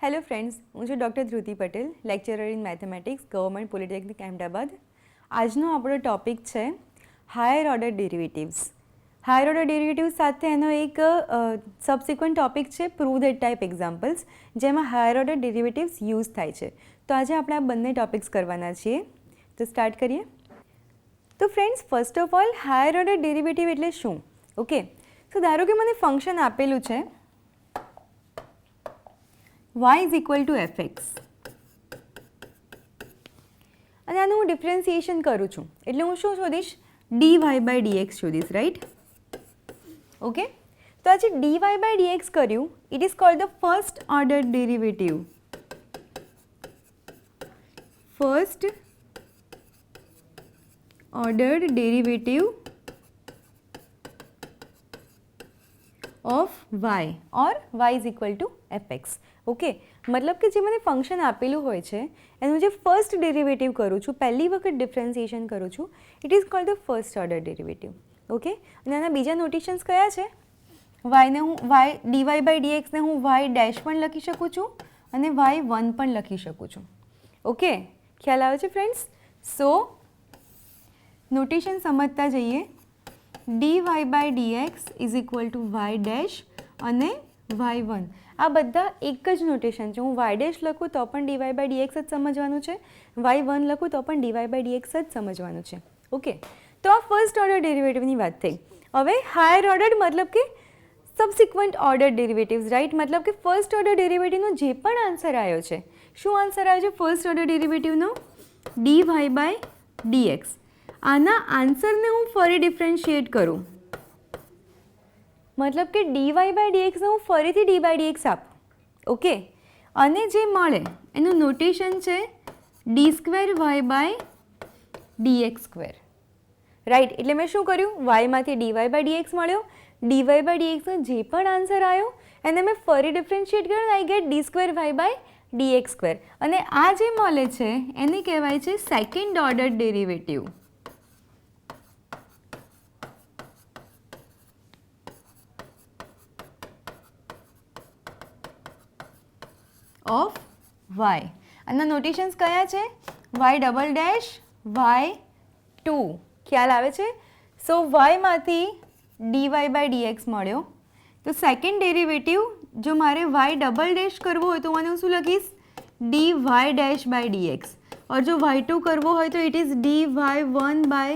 Hello friends, હું છું doctor Dhruti Patel, lecturer in mathematics, government polytechnic Ahmedabad. આજનો આપણો ટૉપિક છે higher order derivatives. Higher order derivatives સાથે એનો એક સબસિક્વન્ટ ટૉપિક છે પ્રૂવ ધેટ ટાઈપ એક્ઝામ્પલ્સ, જેમાં હાયર ઓર્ડર ડેરિવેટિવ્સ યુઝ થાય છે. તો આજે આપણે આ બંને ટૉપિક્સ કરવાના છીએ. તો સ્ટાર્ટ કરીએ. તો friends, first of all higher order derivative એટલે શું? ઓકે, તો ધારો કે મને ફંક્શન આપેલું છે y is equal to fx અને આનું હું ડિફરન્સિએશન કરું છું, એટલે હું શું શોધીશ? dy by dx શોધીશ, રાઈટ? ઓકે, તો આ જે dy by dx કર્યું, it is called the first order derivative. First order derivative of y or y is equal to fx. Okay, મતલબ કે જે મને ફંક્શન આપેલું હોય છે એનું જે ફર્સ્ટ ડેરિવેટિવ કરું છું, પહેલી વખત ડિફરન્સિએશન કરું છું, it is called the first order derivative. Okay, અને આના બીજા નોટેશન્સ કયા છે? વાયને હું dy by dx ને હું y ડેશ પણ લખી શકું છું અને y1 પણ લખી શકું છું. ઓકે, ખ્યાલ આવે છે ફ્રેન્ડ્સ? સો નોટેશન સમજતા જઈએ. dy by dx is equal two y dash અને y1, આ બધા એક જ નોટેશન છે. હું y ડેશ લખું તો પણ dy by dx જ સમજવાનું છે, y1 લખું તો પણ dy by dx જ સમજવાનું છે. ઓકે, તો આ ફર્સ્ટ ઓર્ડર ડેરિવેટિવની વાત થઈ. હવે હાયર ઓર્ડર મતલબ કે સબસિક્વન્ટ ઓર્ડર ડેરિવેટિવ્સ, રાઈટ? મતલબ કે ફર્સ્ટ ઓર્ડર ડેરિવેટિવનો જે પણ આન્સર આવ્યો છે, શું આન્સર આવ્યો છે ફર્સ્ટ ઓર્ડર ડેરિવેટિવનો? dy by dx. આના આન્સરને હું ફરી ડિફરન્શિએટ કરું, મતલબ કે dy by dx ને હું ફરીથી d by dx આપું. ઓકે, અને જે મળે એનું નોટેશન છે d square y by dx square, right? એટલે મેં શું કર્યું? yમાંથી dy by dx મળ્યો, dy by dxનો જે પણ આન્સર આવ્યો એને મેં ફરી ડિફરન્શિએટ કર્યો, I get d square y by dx square. અને આ જે મળે છે એને કહેવાય છે second order derivative of y. આના નોટેશન્સ કયા છે? y double dash y2. ખ્યાલ આવે છે? સો yમાંથી dy by dx મળ્યો, તો સેકન્ડ ડેરિવેટિવ જો મારે y ડબલ ડેશ કરવો હોય તો મને હું શું લખીશ? dy dash by dx. और જો y2 કરવો હોય તો it is dy1 by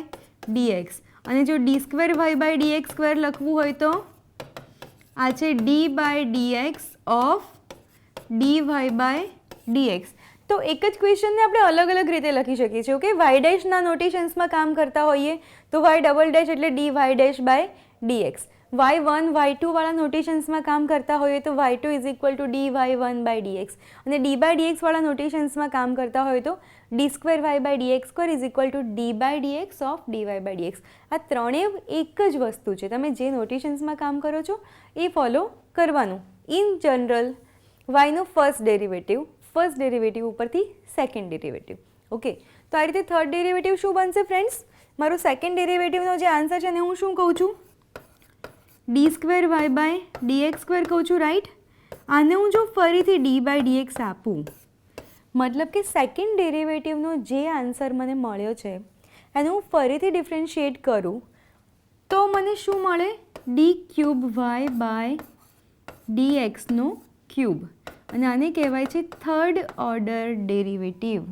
dx. અને જો d square y by dx square લખવું હોય તો આ છે d by dx of dy by dx. તો એક જ ક્વેશ્ચનને આપણે અલગ અલગ રીતે લખી શકીએ છીએ. ઓકે, y ડેશના નોટેશન્સમાં કામ કરતા હોઈએ તો y ડબલ ડેશ એટલે dy dash by dx. y1 y2 વાળા નોટેશન્સમાં કામ કરતા હોઈએ તો y2 is equal to dy1 by dx. અને d બાય dx વાળા નોટેશન્સમાં કામ કરતા હોય તો d square y by dx square is equal to d by dx of dy by dx. આ ત્રણેય એક જ વસ્તુ છે. તમે જે નોટેશન્સમાં કામ કરો છો એ ફોલો કરવાનું. ઇન જનરલ yનું ફર્સ્ટ ડેરિવેટિવ ઉપરથી સેકન્ડ ડેરિવેટિવ. ઓકે, તો આ રીતે થર્ડ ડેરિવેટિવ શું બનશે ફ્રેન્ડ્સ? મારું સેકન્ડ ડેરિવેટિવનો જે આન્સર છે એને હું શું કહું છું? d square y by dx square કહું છું, રાઈટ? આને હું જો ફરીથી d બાય dx આપું, મતલબ કે સેકન્ડ ડેરિવેટિવનો જે આન્સર મને મળ્યો છે એને હું ફરીથી ડિફરન્શિએટ કરું તો મને શું મળે? d ક્યુબ y બાય dxનો ક્યુબ. અને આને કહેવાય છે third order derivative.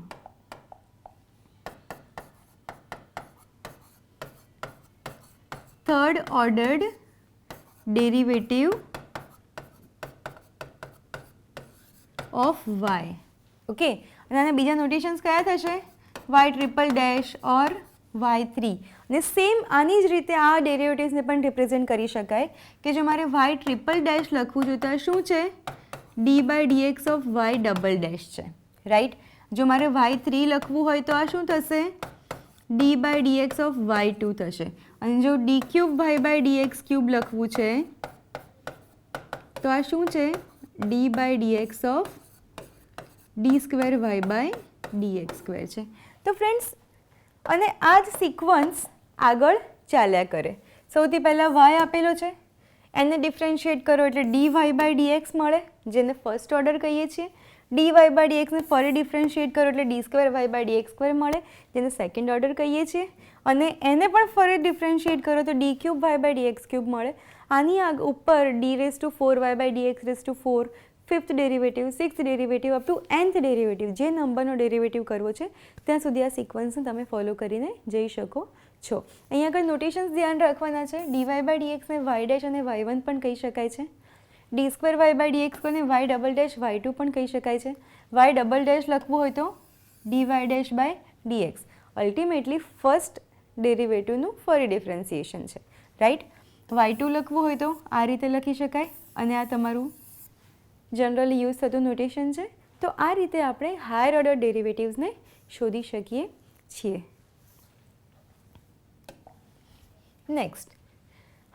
Third ordered derivative of y. Okay, અને આના બીજા નોટેશન્સ કયા થશે? y triple dash or y3. અને સેમ આની જ રીતે આ ડેરિવેટિવ્સને પણ રિપ્રેઝેન્ટ કરી શકાય કે જો મારે y ટ્રિપલ ડેશ લખવું જોઈએ તો શું છે? d by dx of y double dash છે, રાઈટ? જો મારે y3 લખવું હોય તો આ શું થશે? d by dx of y2 થશે. અને જો d cube y by dx cube લખવું છે તો આ શું છે? d by dx of d square y by dx square છે. તો ફ્રેન્ડ્સ, અને આ જ સિક્વન્સ આગળ ચાલ્યા કરે. સૌથી પહેલાં y આપેલો છે, એને ડિફરન્શિએટ કરો એટલે dy બાય dx મળે. જેને ફર્સ્ટ ઓર્ડર કહીએ છીએ. dy બાય dxને ફરી ડિફરન્શિએટ કરો એટલે d² y બાય dx² મળે, જેને સેકન્ડ ઓર્ડર કહીએ છીએ. અને એને પણ ફરી ડિફરન્શિએટ કરો તો d³ y બાય dx³ મળે. આની ઉપર d⁴ y by dx⁴, fifth derivative, sixth derivative up to nth derivative, જે નંબરનો ડેરિવેટિવ કરવો છે ત્યાં સુધી આ સિક્વન્સને તમે ફોલો કરીને જઈ શકો છો. અહીંયા આગળ નોટેશન્સ ધ્યાન રાખવાના છે. dy બાય dxને y' અને y1 પણ કહી શકાય છે. d² y બાય dx² ને y" y2 પણ કહી શકાય છે. y" લખવું હોય તો dy' by dx. Ultimately first ડેરિવેટિવનું ફરી ડિફરન્સિએશન છે, રાઈટ. y2 લખવું હોય તો આ રીતે લખી શકાય, અને આ તમારું જનરલી યુઝ થતું નોટેશન છે. તો આ રીતે આપણે હાયર ઓર્ડર ડેરિવેટિવ્સને શોધી શકીએ છીએ. Next,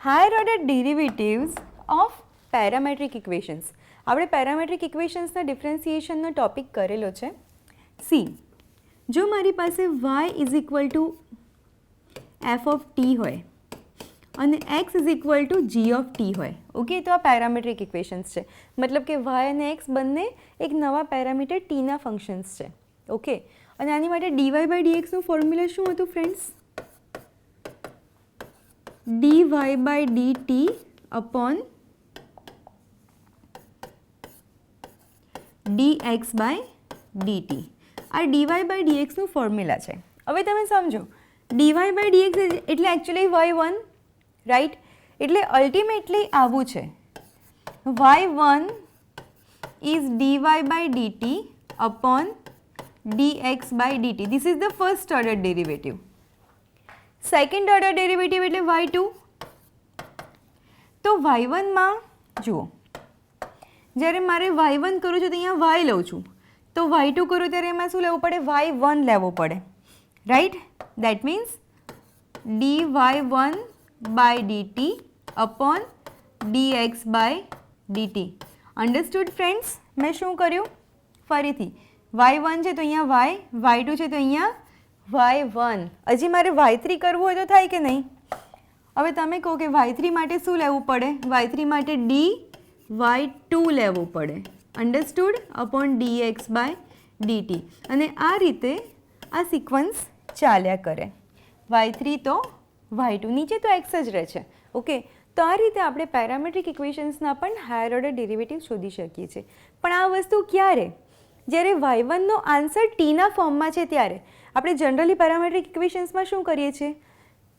higher order derivatives of parametric equations. આપણે પેરામેટ્રિક ઇક્વેશન્સના ડિફરન્સિએશનનો ટોપિક કરેલો છે. સી, જો મારી પાસે y is equal to F of T હોય અને x is equal to G of T હોય, ઓકે, તો આ પેરામેટ્રિક ઇક્વેશન્સ છે. મતલબ કે y અને x બંને એક નવા પેરામીટર ટીના ફંક્શન્સ છે, ઓકે. અને આની માટે dy બાય dxનું ફોર્મ્યુલા શું હતું friends? dy by dt upon dx by dt. આ dy બાય dxનું ફોર્મ્યુલા છે. હવે તમે સમજો, dy બાય dx એટલે એકચ્યુઅલી y1, રાઈટ. એટલે અલ્ટિમેટલી આવું છે, y1 is dy by dt upon dx by dt. This is the first order derivative. Second order derivative એટલે y2. તો y1માં જુઓ, જ્યારે મારે y1 કરું છું તો અહીંયા y લઉં છું, તો y2 કરું ત્યારે એમાં શું લેવું પડે? y1 લેવું પડે, right. That means dy1 by dt upon dx by dt. Understood friends? મેં શું કર્યું? ફરીથી y1 છે તો અહીંયા y, y2 છે તો અહીંયા y1. હજી મારે y3 કરવું હોય તો થાય કે નહીં? હવે તમે કહો કે y3 માટે શું લેવું પડે? y3 માટે dy2 લેવું પડે, understood, upon dx by dt. અને આ રીતે આ સિક્વન્સ ચાલ્યા કરે. y3 તો y2, નીચે તો x જ રહે છે, ઓકે. તો આ રીતે આપણે પેરામેટ્રિક ઇક્વેશન્સના પણ હાયર ઓર્ડર ડેરિવેટિવ શોધી શકીએ છીએ. પણ આ વસ્તુ ક્યારે? જ્યારે y1નો આન્સર ટીના ફોર્મમાં છે ત્યારે. આપણે જનરલી પેરામેટ્રિક ઇક્વેશન્સમાં શું કરીએ છીએ?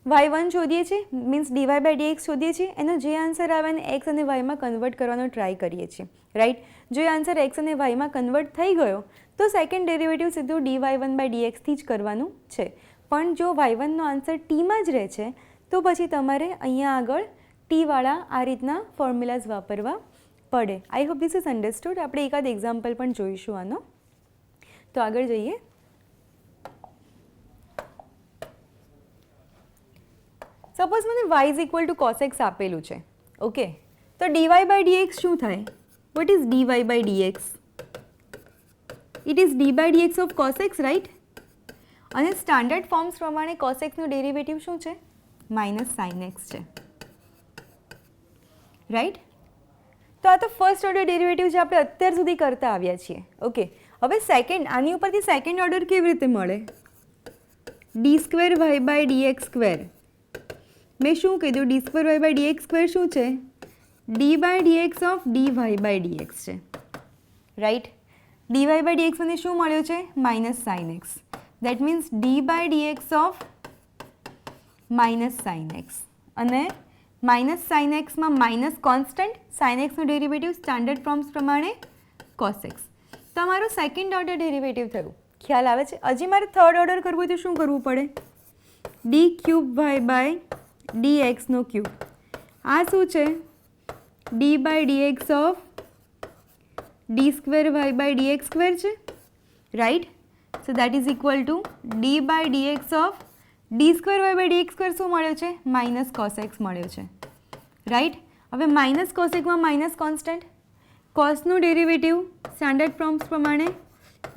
y1 શોધીએ છીએ, મીન્સ dy બાય dx શોધીએ છીએ, એનો જે આન્સર આવે એને x અને yમાં કન્વર્ટ કરવાનો ટ્રાય કરીએ છીએ, રાઈટ. જો એ આન્સર x અને yમાં કન્વર્ટ થઈ ગયો તો સેકન્ડ ડેરિવેટિવ સીધું dy1 બાય dxથી જ કરવાનું છે. પણ જો y1નો આન્સર ટીમાં જ રહે છે તો પછી તમારે અહીંયા આગળ ટીવાળા આ રીતના ફોર્મ્યુલાઝ વાપરવા પડે. આઈ હોપ ધીસ ઇઝ અન્ડરસ્ટુડ. આપણે એકાદ એક્ઝામ્પલ પણ જોઈશું આનો. તો આગળ જઈએ. સપોઝ મને y is equal to cos x આપેલું છે, ઓકે. તો dy બાય dx શું થાય? What is dy by dx? It is d by dx of cos x, right. અને સ્ટાન્ડર્ડ ફોર્મ્સ પ્રમાણે cos x નું ડેરિવેટિવ શું છે? માઇનસ સાઇન x છે, રાઈટ. તો આ તો ફર્સ્ટ ઓર્ડર ડેરિવેટિવ જે આપણે અત્યાર સુધી કરતા આવ્યા છીએ, ઓકે. હવે સેકન્ડ, આની ઉપરથી સેકન્ડ ઓર્ડર કેવી રીતે મળે? d² y by dx². મેં શું કીધું? d² y બાય dx² શું છે? d by dx of dy by dx છે, રાઈટ. dy બાય dx મને શું મળ્યું છે? Minus sine x. That means d by dx of minus sine x. અને માઇનસ સાઇન એક્સમાં માઇનસ કોન્સ્ટન્ટ, સાઇન એક્સનું ડેરિવેટિવ સ્ટાન્ડર્ડ ફોર્મ્સ પ્રમાણે cos x. તમારું સેકન્ડ ઓર્ડર ડેરિવેટિવ થયું. ખ્યાલ આવે છે? હજી મારે થર્ડ ઓર્ડર કરવું હોય તો શું કરવું પડે? d³ y બાય dxનો ક્યુબ. આ શું છે? d by dx of d² y by dx² છે, right. So that is equal to d by dx of d² y by dx² શું મળ્યો છે? માઇનસ કોસ એક્સ મળ્યો છે, રાઈટ. હવે માઇનસ કોસ એક્સમાં માઇનસ કોન્સ્ટન્ટ, કોસનું ડેરિવેટિવ સ્ટાન્ડર્ડ ફોર્મ્સ પ્રમાણે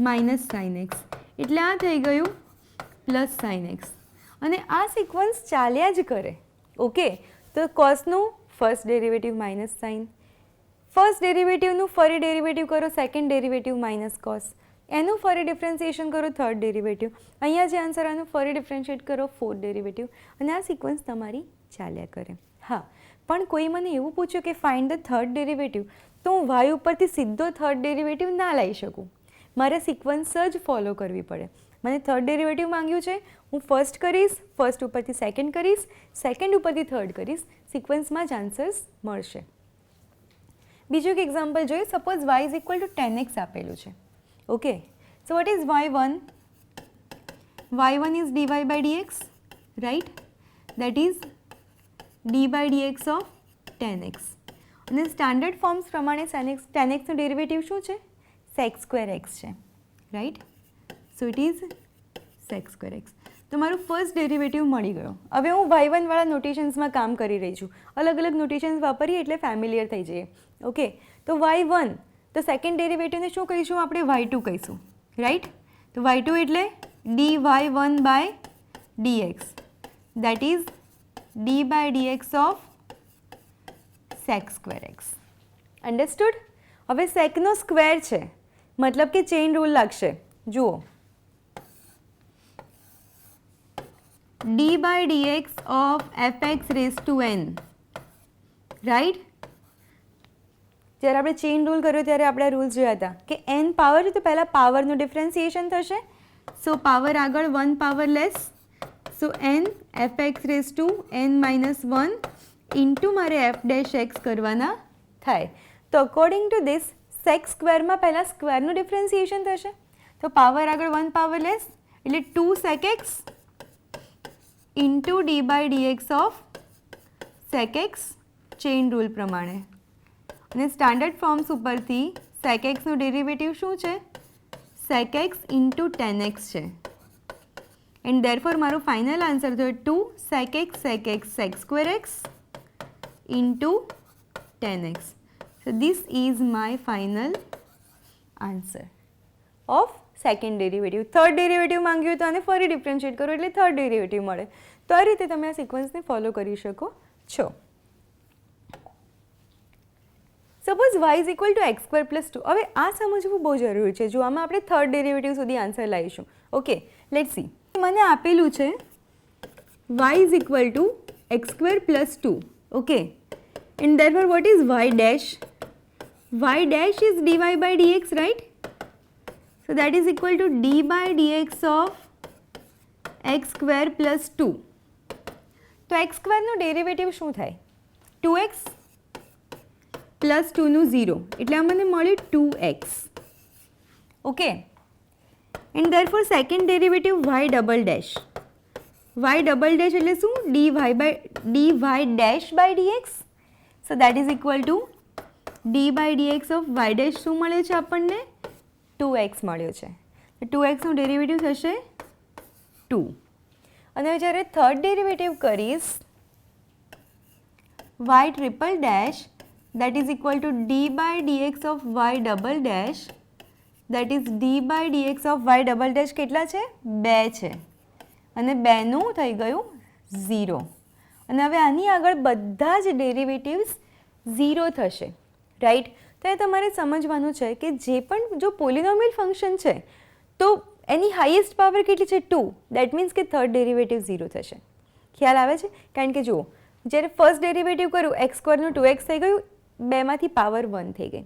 માઇનસ સાઇન એક્સ, એટલે આ થઈ ગયું પ્લસ સાઇન એક્સ. અને આ સિક્વન્સ ચાલ્યા જ કરે, ઓકે. તો કોસનું first derivative minus sine, first ડેરિવેટિવનું ફરી ડેરિવેટિવ કરો સેકન્ડ ડેરિવેટિવ માઇનસ કોસ, એનું ફરી ડિફરન્સિએશન કરો થર્ડ ડેરિવેટિવ, અહીંયા જે આન્સર આનું ફરી ડિફરન્શિએટ કરો ફોર્થ ડેરિવેટિવ, અને આ સિક્વન્સ તમારી ચાલ્યા કરે. હા, પણ કોઈ મને એવું પૂછ્યું કે ફાઇન્ડ ધ થર્ડ ડેરિવેટિવ, તો હું વાય ઉપરથી સીધો થર્ડ ડેરિવેટિવ ના લઈ શકું, મારે સિક્વન્સ જ ફોલો કરવી પડે. મને થર્ડ ડેરિવેટિવ માંગ્યું છે, હું ફર્સ્ટ કરીશ, ફર્સ્ટ ઉપરથી સેકન્ડ કરીશ, સેકન્ડ ઉપરથી થર્ડ કરીશ, સિક્વન્સમાં જ આન્સર્સ મળશે. બીજું એક એક્ઝામ્પલ જોઈએ. Suppose y is equal two 10x આપેલું છે. Okay, so what is y1? y1 is dy by dx, right? That is d by dx of 10x. અને સ્ટાન્ડર્ડ ફોર્મ્સ પ્રમાણે 10xનું ડેરિવેટિવ શું છે? sec square x છે, right? So it is sec square x. તો મારું first derivative મળી ગયો. હવે હું y1 વાળા નોટેશન્સમાં કામ કરી રહી છું. અલગ અલગ નોટેશન્સ વાપરીએ એટલે ફેમિલિયર થઈ જઈએ. ઓકે, તો y1, તો સેકન્ડ ડેરિવેટિવને શું કહીશું આપણે? y2 કહીશું, રાઈટ? તો y2 એટલે dy1 by dx, that is d by dx of sec square x. Understood? હવે સેકનો સ્ક્વેર છે, મતલબ કે ચેઇન રૂલ લાગશે. જુઓ, d by dx of fx raised to n, right? જ્યારે આપણે ચેઇન રૂલ કર્યો ત્યારે આપણે રૂલ્સ જોયા હતા કે n પાવર છે તો પહેલાં પાવરનું ડિફરન્સિએશન થશે. સો પાવર આગળ 1 power less, so n fx raised to n minus 1 into મારે f ડેશ x કરવાના થાય. તો અકોર્ડિંગ ટુ ધીસ સેક સ્ક્વેરમાં પહેલાં સ્ક્વેરનું ડિફરન્સિએશન થશે. તો પાવર આગળ 1 પાવર લેસ એટલે 2 sec x into d by dx of sec x chain rule પ્રમાણે. અને સ્ટાન્ડર્ડ ફોર્મ્સ ઉપરથી sec xનું ડેરિવેટિવ શું છે? sec x ઇન્ટુ 10x છે. એન્ડ ધેરફોર મારું ફાઇનલ આન્સર થયો 2 sec x sec square x into 10x. So this is my final answer of second derivative. Third derivative માંગ્યું તો આને ફરી ડિફરન્શિએટ કરો એટલે થર્ડ ડેરિવેટિવ મળે. તો આ રીતે તમે આ સિક્વન્સને ફોલો કરી શકો છો. Suppose y is equal to x square plus 2. હવે આ સમજવું બહુ જરૂરી છે. જો આમાં આપણે થર્ડ ડેરિવેટિવ સુધી આન્સર લાવીશું. Okay, let's see. મને આપેલું છે y is equal to x square plus 2. Okay, and therefore what is y dash? y dash is dy by dx, right? So that is equal to d by dx of x square plus 2. તો x સ્ક્વેરનું derivative શું થાય? 2x plus 2નું 0 એટલે આ મને મળ્યું 2x. Okay, and therefore second derivative y double dash. y double dash એટલે શું? dy dash by dx. So that is equal to d by dx of y dash શું મળે છે આપણને? 2x મળ્યો છે. તો 2xનું ડેરિવેટિવ થશે 2. અને જ્યારે થર્ડ ડેરિવેટિવ કરીશ y triple dash that is equal to d by dx of y double dash that is d by dx of y double dash કેટલા છે? 2 છે. અને 2નું થઈ ગયું 0. અને હવે આની આગળ બધા જ ડેરિવેટિવ્સ 0 થશે, રાઈટ? તો એ તમારે સમજવાનું છે કે જે પણ જો પોલિનોમિયલ ફંક્શન છે તો એની હાઈએસ્ટ પાવર કેટલી છે? 2. દેટ મીન્સ કે થર્ડ ડેરિવેટિવ 0 થશે. ખ્યાલ આવે છે? કારણ કે જુઓ, જ્યારે ફર્સ્ટ ડેરિવેટિવ કરું એક્સ સ્ક્વેરનું 2x થઈ ગયું, 2માંથી પાવર 1 થઈ ગઈ.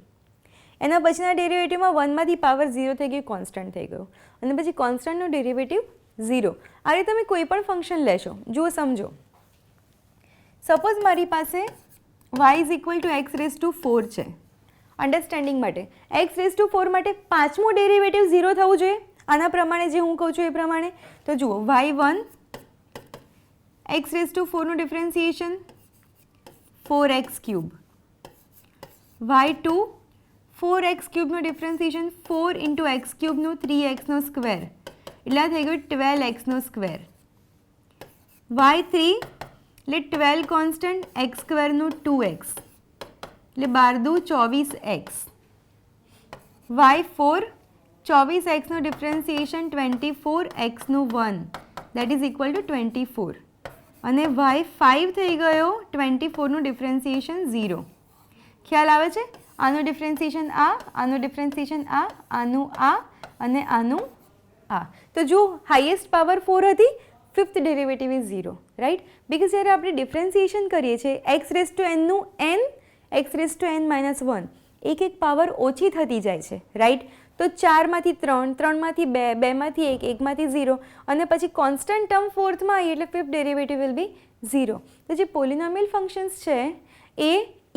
એના પછીના ડેરિવેટિવમાં 1માંથી પાવર 0 થઈ ગયું, કોન્સ્ટન્ટ થઈ ગયું. અને પછી કોન્સ્ટન્ટનું ડેરિવેટિવ 0. આ રીતે તમે કોઈ પણ ફંક્શન લેશો. જુઓ, સમજો. સપોઝ મારી પાસે y is equal to x raise to 4 છે. અન્ડરસ્ટેન્ડિંગ માટે એક્સ રેઝ ટુ 4 માટે પાંચમું ડેરિવેટિવ 0 થવું જોઈએ. આના પ્રમાણે જે હું કહું છું એ પ્રમાણે. તો જુઓ, y1 એક્સ રેઝ ટુ 4નું differentiation 4x cube, y2 4x ક્યુબનું ડિફરન્સિએશન 4 ઇન્ટુ એક્સ ક્યુબનું 3xનો સ્ક્વેર એટલે આ થઈ ગયું 12xનો સ્ક્વેર, y3 એટલે 12 કોન્સ્ટન્ટ એક્સ સ્ક્વેરનું 2x એટલે 12 દુ 24x, y4 24xનું ડિફરન્સિએશન 24xનું 1 દેટ ઇઝ ઇક્વલ ટુ 24 અને y5 થઈ ગયો 24નું ડિફરન્સિએશન 0. ખ્યાલ આવે છે? આનું ડિફરન્સિએશન આનું ડિફરન્સિએશન આનું અને આનું તો જો હાઈએસ્ટ પાવર 4 હતી, fifth derivative is 0, right? Because જ્યારે આપણે ડિફરન્સિએશન કરીએ છીએ એક્સ રેસ ટુ એનનું n, x raise to n - 1 એક પાવર ઓછી થતી જાય છે, રાઈટ? તો 4માંથી 3, 3માંથી 2, 2માંથી 1, 1માંથી 0 અને પછી કોન્સ્ટન્ટ ટર્મ ફોર્થમાં આવી એટલે ફિફ્થ ડેરિવેટિવ વિલ બી 0. તો જે પોલિનોમિયલ ફંક્શન્સ છે એ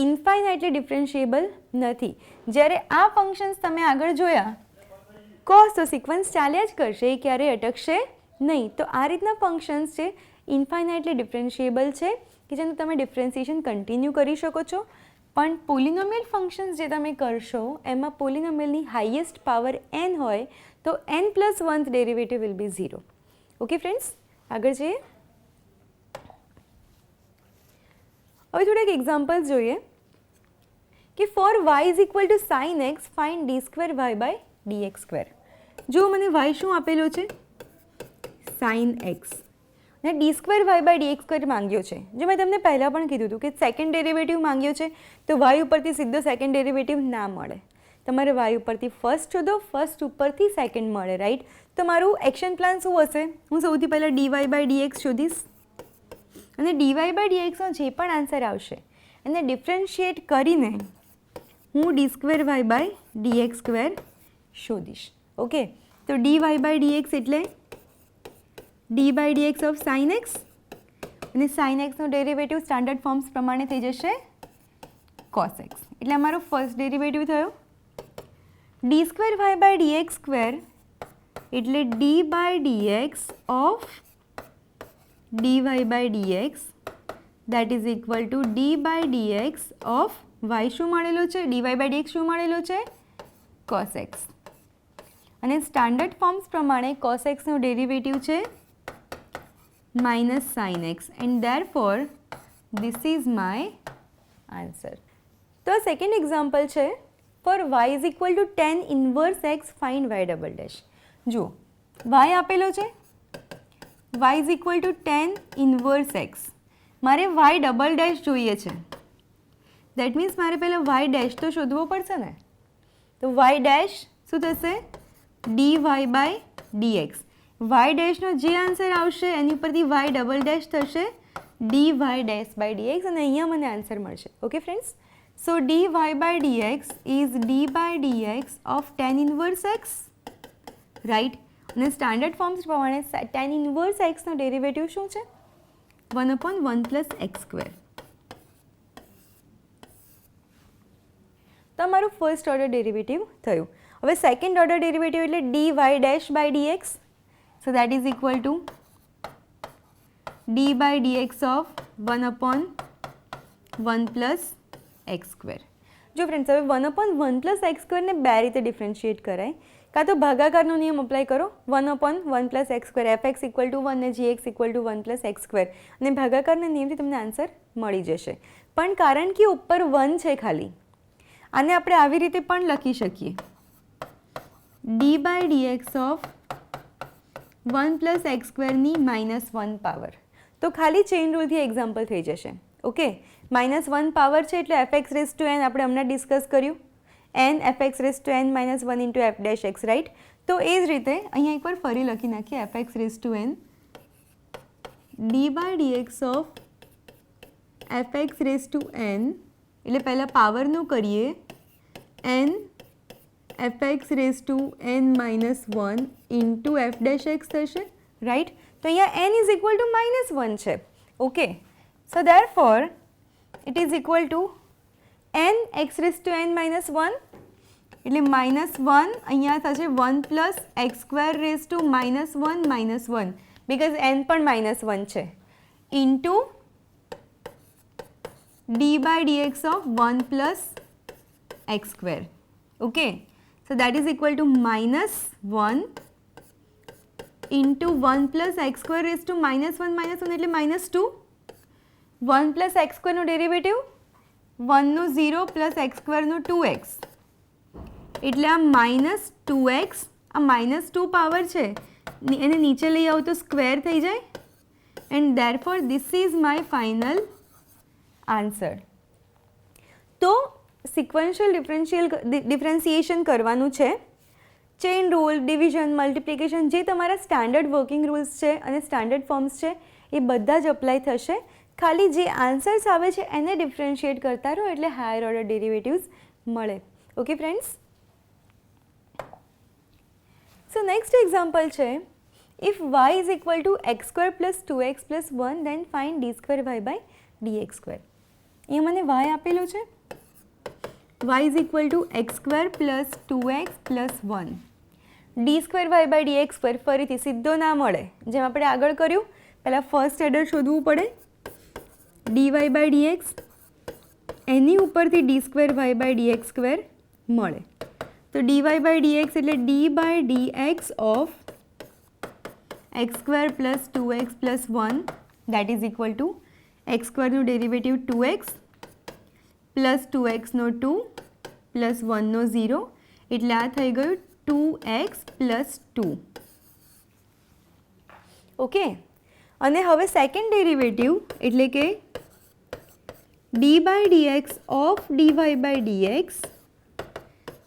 ઇન્ફાઇનાઇટલી ડિફરન્શિએબલ નથી. જ્યારે આ ફંક્શન્સ તમે આગળ જોયા કોસ તો સિક્વન્સ ચાલ્યા જ કરશે, એ ક્યારેય અટકશે નહીં. તો આ રીતના ફંક્શન્સ છે ઇન્ફાઇનાઇટલી ડિફરન્શિએબલ છે કે જેનું તમે ડિફરન્સિએશન કન્ટિન્યુ કરી શકો છો. પણ પોલિનોમિયલ ફંક્શન્સ જે તમે કરશો એમાં પોલિનોમિયલની હાઈએસ્ટ પાવર n હોય તો n+1th derivative will be 0. Okay friends, આગળ જઈએ. હવે થોડાક એક્ઝામ્પલ્સ જોઈએ કે for y is equal to sin x find d²y/dx². જો મને y શું આપેલો છે? sin x અને d²y/dx² માંગ્યો છે. જો મેં તમને પહેલાં પણ કીધું હતું કે સેકન્ડ ડેરિવેટિવ માંગ્યો છે તો y ઉપરથી સીધો સેકન્ડ ડેરિવેટિવ ના મળે, તમારે y ઉપરથી ફર્સ્ટ શોધો, ફર્સ્ટ ઉપરથી સેકન્ડ મળે, રાઈટ? તો મારું એક્શન પ્લાન શું હશે? હું સૌથી પહેલાં dy/dx શોધીશ અને dy/dxનો જે પણ આન્સર આવશે એને ડિફરન્શિએટ કરીને હું d²y/dx² શોધીશ. ઓકે, તો dy/dx એટલે d/dx ઓફ sin x અને sin x નો ડેરિવેટિવ સ્ટાન્ડર્ડ ફોર્મ્સ પ્રમાણે થઈ જશે cos x. એટલે અમારો ફર્સ્ટ ડેરિવેટિવ થયો. d²y/dx² એટલે d/dx of dy/dx that is equal to d/dx of y શું મળેલો છે? dy/dx શું મળેલો છે? cos x. અને સ્ટાન્ડર્ડ ફોર્મ્સ પ્રમાણે cos x નું ડેરિવેટિવ છે -sin x and therefore this is my answer. તો સેકન્ડ એક્ઝામ્પલ છે for y is equal to tan inverse x find y''. જુઓ y આપેલો છે, y is equal to tan inverse x. મારે y'' જોઈએ છે, દેટ મીન્સ મારે પહેલાં y' તો શોધવો પડશે ને. તો y' શું થશે? dy/dx. y' જે આન્સર આવશે એની ઉપરથી y'' થશે dy'/dx અને અહીંયા મને આન્સર મળશે. Okay friends, so dy/dx is d/dx of tan inverse x, right? અને સ્ટાન્ડર્ડ ફોર્મ્સ પ્રમાણે tan ઇન્વર્સ xનો ડેરિવેટિવ શું છે? 1/1 + x². તો અમારું ફર્સ્ટ ઓર્ડર ડેરિવેટિવ થયું. હવે સેકન્ડ ઓર્ડર ડેરિવેટિવ એટલે dy'/dx. So that is equal to d/dx of 1/1 + x². જો ફ્રેન્ડ્સ હવે 1/1 + x² ને બે રીતે ડિફરન્શિએટ કરાય. કાં તો ભાગાકારનો નિયમ અપ્લાય કરો 1/1 + x², fx = 1 અને gx = 1 + x², અને ભાગાકારના નિયમથી તમને આન્સર મળી જશે. પણ કારણ કે ઉપર 1 છે ખાલી, આને આપણે આવી રીતે પણ લખી શકીએ d/dx ઓફ 1 + x² ની -1 પાવર. તો ખાલી ચેઇન રૂલથી એક્ઝામ્પલ થઈ જશે. ઓકે, -1 પાવર છે એટલે fx⁻n આપણે હમણાં ડિસ્કસ કર્યું, n fx⁻n - 1 × f'(x), રાઈટ? તો એ જ રીતે અહીંયા એકવાર ફરી લખી નાખીએ fx⁻n d/dx ઓફ fx⁻n એટલે પહેલાં પાવરનું કરીએ n fx⁻n - 1 ઇન્ટુ f'(x) થશે, રાઈટ? તો અહીંયા n ઇઝ ઇક્વલ ટુ -1 છે. Okay, so therefore it is equal two n x⁻n - 1 એટલે -1 અહીંયા થશે 1 + x² - 1 બિકોઝ n પણ -1 છે into d/dx of 1 + x². Okay, so that is equal to -1 into 1 + x² -1 એટલે -2. 1 + x² નું ડેરિવેટિવ 1 નું 0 + x² નું 2x એટલે આ -2x, આ -2 પાવર છે એને નીચે લઈ આવો તો સ્ક્વેર થઈ જાય and therefore this is my final answer. તો સિક્વન્શિયલ ડિફરન્શિએશન કરવાનું છે. ચેઇન રૂલ, ડિવિઝન, મલ્ટિપ્લિકેશન, જે તમારા સ્ટાન્ડર્ડ વર્કિંગ રૂલ્સ છે અને સ્ટાન્ડર્ડ ફોર્મ્સ છે એ બધા જ અપ્લાય થશે. ખાલી જે આન્સર્સ આવે છે એને ડિફરન્શિએટ કરતા રહો એટલે હાયર ઓર્ડર ડેરિવેટિવ્સ મળે. Okay friends. So next example છે, if y is equal to x square plus 2x plus 1 then find d square y by dx square. અહીંયા મને y આપેલું છે, y is equal to x square plus 2x plus 1. D square y by dx square ફરીથી સીધો ના મળે, જેમ આપણે આગળ કર્યું પહેલાં ફર્સ્ટ એડર શોધવું પડે. dy બાય dx એની ઉપરથી d square y by dx square મળે. તો dy બાય dx એટલે d by dx of x square plus 2x plus 1 that is equal to x સ્ક્વેરનું ડેરિવેટિવ 2x પ્લસ 2xનો 2 plus 1નો 0 એટલે આ થઈ ગયું 2x પ્લસ 2. ઓકે. અને હવે સેકન્ડ ડેરિવેટિવ એટલે કે d by dx of dy by dx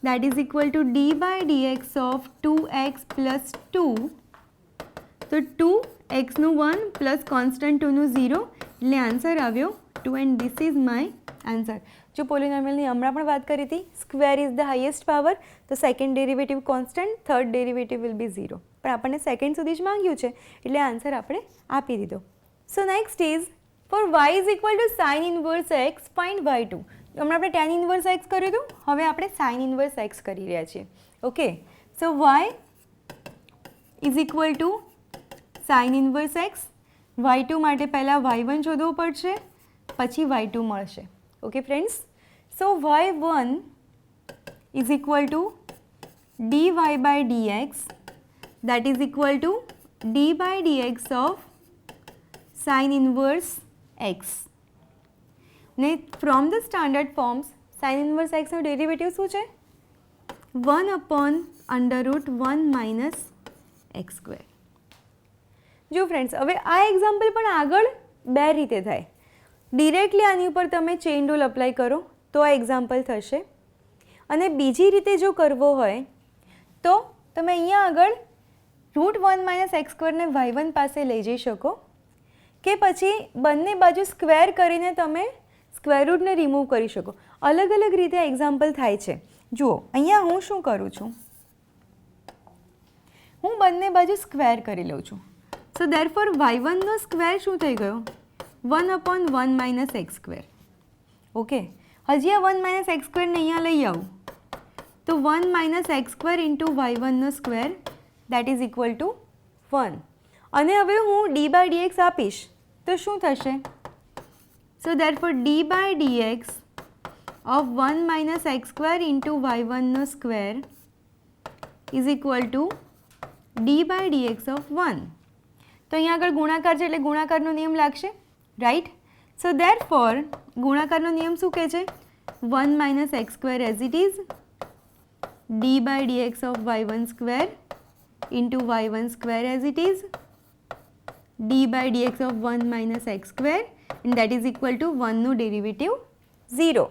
that is equal to d by dx of 2x plus 2. તો 2xનું 1 પ્લસ કોન્સ્ટન્ટ 2નું 0 એટલે આન્સર આવ્યો 2 and this is my answer. જો પોલિનોમિયલની હમણાં પણ વાત કરી હતી, square is the highest power, તો second derivative constant, third derivative will be 0. પણ આપણને સેકન્ડ સુધી જ માંગ્યું છે એટલે આન્સર આપણે આપી દીધો. So next is for y is equal two sine inverse x find y2. હમણાં આપણે tan ઇન્વર્સ x કર્યું હતું, હવે આપણે સાઇન ઇન્વર્સ x કરી રહ્યા છીએ. Okay. So y is equal two sine inverse x. y2 માટે પહેલાં y1 શોધવું પડશે, પછી y2 મળશે. Okay friends. So y1 is equal to dy by dx that is equal to d by dx of sin inverse x. ને from the standard forms sin inverse x નો derivative શું છે? 1 upon under root 1 minus x square. જો friends, હવે આ example પણ આગળ બે રીતે થાય. ડિરેક્ટલી આની ઉપર તમે ચેઇન રૂલ અપ્લાય કરો તો આ એક્ઝામ્પલ થશે, અને બીજી રીતે જો કરવો હોય તો તમે અહીંયા આગળ √1 માઇનસ એક્સ સ્ક્વેરને y1 પાસે લઈ જઈ શકો, કે પછી બંને બાજુ સ્ક્વેર કરીને તમે સ્ક્વેર રૂટને રિમૂવ કરી શકો. અલગ અલગ રીતે એક્ઝામ્પલ થાય છે. જુઓ અહીંયા હું શું કરું છું, હું બંને બાજુ સ્ક્વેર કરી લઉં છું. સો ધેરફોર y1નો સ્ક્વેર શું થઈ ગયો? 1 upon 1 minus x square. Okay. હજી આ 1 માઇનસ એક્સ સ્ક્વેરને અહીંયા લઈ આવું તો 1 માઇનસ એક્સ સ્ક્વેર ઇન્ટુ y1નો square that is equal to 1. અને હવે હું d બાય dx આપીશ તો શું થશે? So therefore d by dx of 1 minus x square into y1નો square is equal to d by dx of 1. તો અહીંયા આગળ ગુણાકાર છે એટલે ગુણાકારનો નિયમ લાગશે, રાઈટ? સો ધેરફોર ગુણાકારનો નિયમ શું કહે છે? 1 minus x square as it is d by dx of y1 square into y1 square as it is d by dx of 1 minus x square and that is equal to 1 નું derivative 0.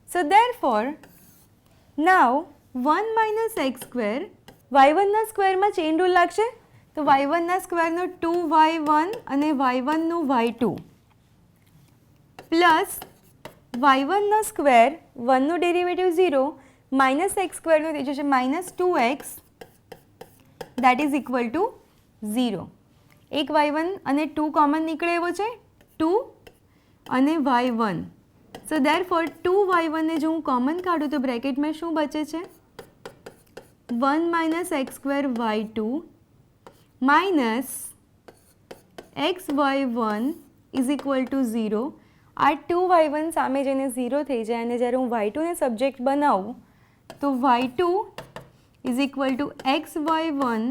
So therefore now 1 minus x square y1 ના સ્ક્વેરમાં chain rule લાગશે, તો y1 ના સ્ક્વેરનો 2y1 અને y1 નું y2 plus y1 નો square 1 નું derivative 0 minus x સ્ક્વેરનું થઈ જશે minus 2x that is equal to 0. એક y1 અને 2 કોમન નીકળે એવો છે, 2 અને y1. સો ધેરફોર 2y1 ને જો હું કોમન કાઢું તો બ્રેકેટમાં શું બચે છે? 1 minus x square y2 minus x y1 is equal to 0. આ 2y1 સામે જઈને 0 થઈ જાય અને જ્યારે હું y2 ને સબ્જેક્ટ બનાવું તો y2 is equal to x y1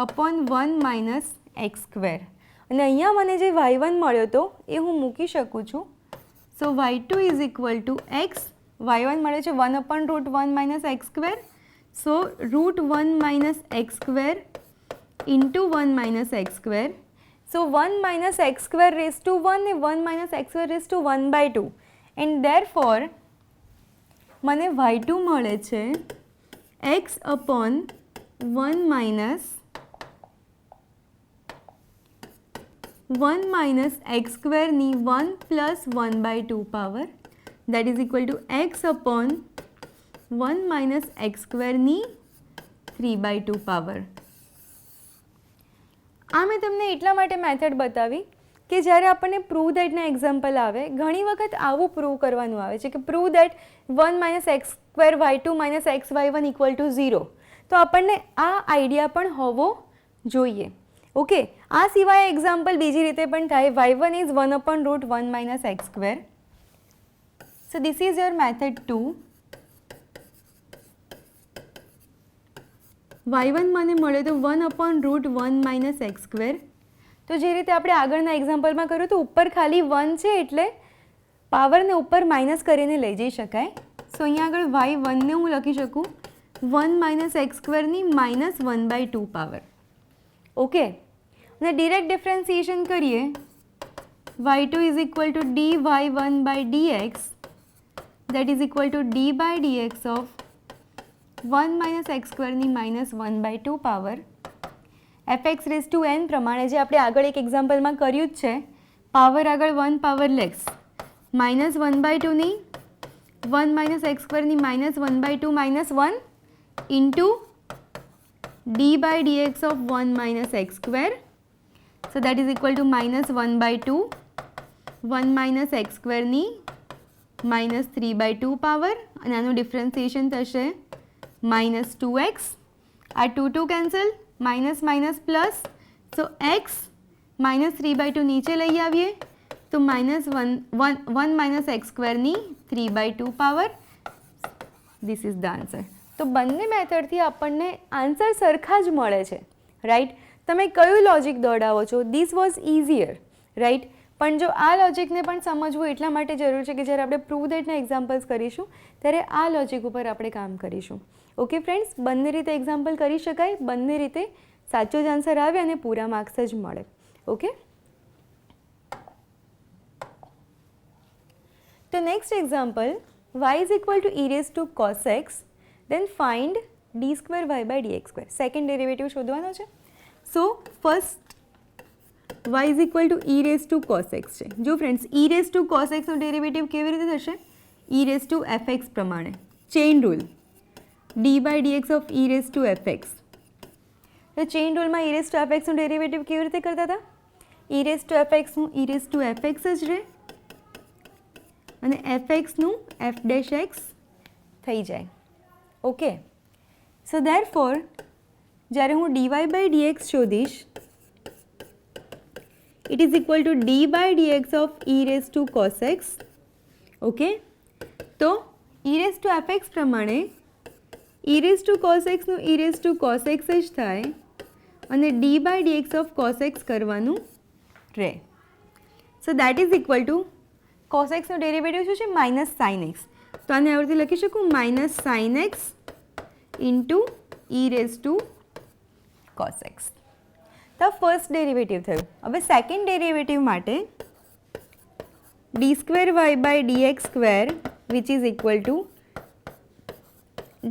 upon 1 minus x square. અને અહીંયા મને જે y1 મળ્યો હતો એ હું મૂકી શકું છું. So y2 is equal to x, y1 મળે છે 1 upon √1 minus x square. So √1 minus x square into 1 minus x square. So 1 minus x square raise to 1 ને 1 minus x square raise to 1/2 and therefore મને y2 મળે છે x upon 1 minus x સ્ક્વેરની 1 plus 1/2 power that is equal to x upon 1 minus x સ્ક્વેરની 3/2 power. આ મેં તમને એટલા માટે મેથડ બતાવી કે જ્યારે આપણને પ્રૂવ દેટના એક્ઝામ્પલ આવે ઘણી વખત આવું પ્રૂવ કરવાનું આવે છે કે prove that 1 minus x square y2 minus x y1 equal to 0. તો આપણને આ આઈડિયા પણ હોવો જોઈએ. ઓકે, આ સિવાય એક્ઝામ્પલ બીજી રીતે પણ થાય. y1 is 1/√1 minus x square. So this is your method 2. y1 મને મળે તો 1/√1 માઇનસ એક્સ સ્ક્વેર. તો જે રીતે આપણે આગળના એક્ઝામ્પલમાં કર્યું તો ઉપર ખાલી 1 છે એટલે પાવરને ઉપર માઇનસ કરીને લઈ જઈ શકાય. સો અહીંયા આગળ y1 ને હું લખી શકું 1 માઇનસ એક્સ સ્ક્વેરની માઇનસ 1/2 પાવર. ઓકે, અને ડિરેક્ટ ડિફરન્સિએશન કરીએ y2 is equal to dy1/dx that is equal to d/dx of 1 minus x સ્ક્વેરની minus 1/2 power fx raise to n પ્રમાણે જે આપણે આગળ એક એક્ઝામ્પલમાં કર્યું જ છે. પાવર આગળ 1 પાવર લેસ માઇનસ 1/2ની 1 માઇનસ એક્સ સ્ક્વેરની minus 1/2 minus 1 into d/dx of 1 minus x square. So that is equal to minus 1/2 1 minus x સ્ક્વેરની માઇનસ 3/2 પાવર અને આનું ડિફરન્સિએશન થશે માઇનસ 2x. આ 2 cancel minus minus plus. So x minus 3/2 નીચે લઈ આવીએ તો માઇનસ 1 માઇનસ એક્સ સ્ક્વેરની 3/2 power. This is the answer. તો બંને મેથડથી આપણને આન્સર સરખા જ મળે છે, રાઈટ. તમે કયું લોજિક દોડાવો છો? This was easier, right. પણ જો આ લોજિકને પણ સમજવું એટલા માટે જરૂર છે કે જ્યારે આપણે પ્રૂવ દેટના એક્ઝામ્પલ્સ કરીશું ત્યારે આ લોજિક ઉપર આપણે કામ કરીશું. ઓકે ફ્રેન્ડ્સ, બંને રીતે એક્ઝામ્પલ કરી શકાય, બંને રીતે સાચો જ આન્સર આવે અને પૂરા માર્ક્સ જ મળે. ઓકે, તો next example y is equal to e raise to cos x then find d²y/dx². Second derivative શોધવાનો છે. So first y is equal to e raise to cos x છે. જો friends e raise to cos x નો derivative કેવી રીતે થશે? e raise to fx પ્રમાણે chain rule d/dx of e raise to fx. તો ચેઇન રૂલમાં e raise to fx નું ડેરિવેટિવ કેવી રીતે કરતા હતા? e રેઝ ટુ fx નું e રેઝ ટુ fx જ રહે અને fx નું f'(x) થઈ જાય. ઓકે, સો ધેરફોર જ્યારે હું dy/dx શોધીશ it is equal to d/dx of e raise to cos x. Okay, તો e રેઝ ટુ fx પ્રમાણે e raise to cos x નું e raise to cos x જ થાય અને d/dx ઓફ cos x કરવાનું રહે. So that is equal to cos x નું derivative શું છે? Minus sine x. તો આને આ રીતે લખી શકું minus sine x into e raise to cos x. તો ફર્સ્ટ ડેરિવેટિવ થયું. હવે સેકન્ડ ડેરિવેટિવ માટે d²y/dx² which is equal to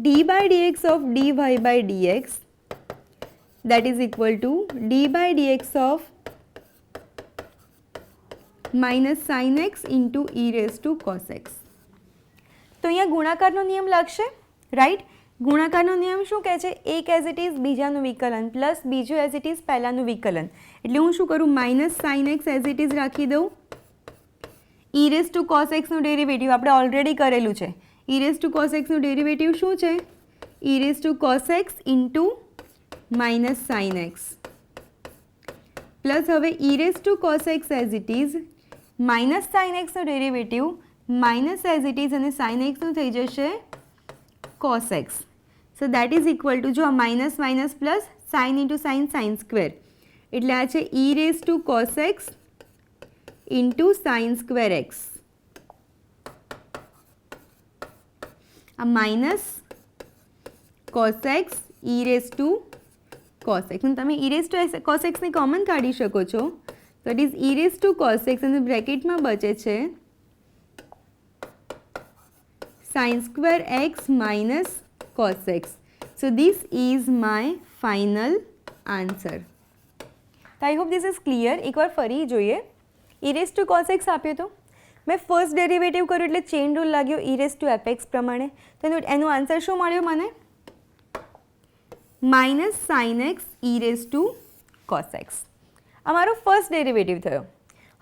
d/dx of dy/dx that is equal to d/dx of minus sine x into e raise to cos x. તો અહીંયા ગુણાકારનો નિયમ લાગશે, right. ગુણાકારનો નિયમ શું કહે છે? એક એઝ ઇટ ઇઝ બીજાનું વિકલન પ્લસ બીજું એઝ ઇટ ઇઝ પહેલાંનું વિકલન. એટલે હું શું કરું? Minus sine x as it is રાખી દઉં. e raise to cos x નું ડેરિવેટિવ આપણે ઓલરેડી કરેલું છે. e raise to cos x નું ડેરિવેટિવ શું છે? e raise to cos x into minus sine x plus હવે e raise to cos x as it is minus sine x નું derivative minus as it is અને sine x નું થઈ જશે cos x. So that is equal to જો minus minus plus sine into sine sine square એટલે આ છે e raise to cos x into sine square x. આ minus cos x e raise to cos x. તમે e raise to cos x ને common કાઢી શકો છો તો it is e raise to cos x અને બ્રેકેટમાં બચે છે sin square x minus cos x. So this is my final answer. તો I hope this is clear. એકવાર ફરી જોઈએ. e raise to cos x આપ્યો તો મેં ફર્સ્ટ ડેરિવેટિવ કર્યું એટલે ચેઇન રૂલ લાગ્યો e રેઝ ટુ fx પ્રમાણે. તો એનો આન્સર શું મળ્યો મને? Minus sine x e raise to cos x. આ મારો ફર્સ્ટ ડેરિવેટિવ થયો.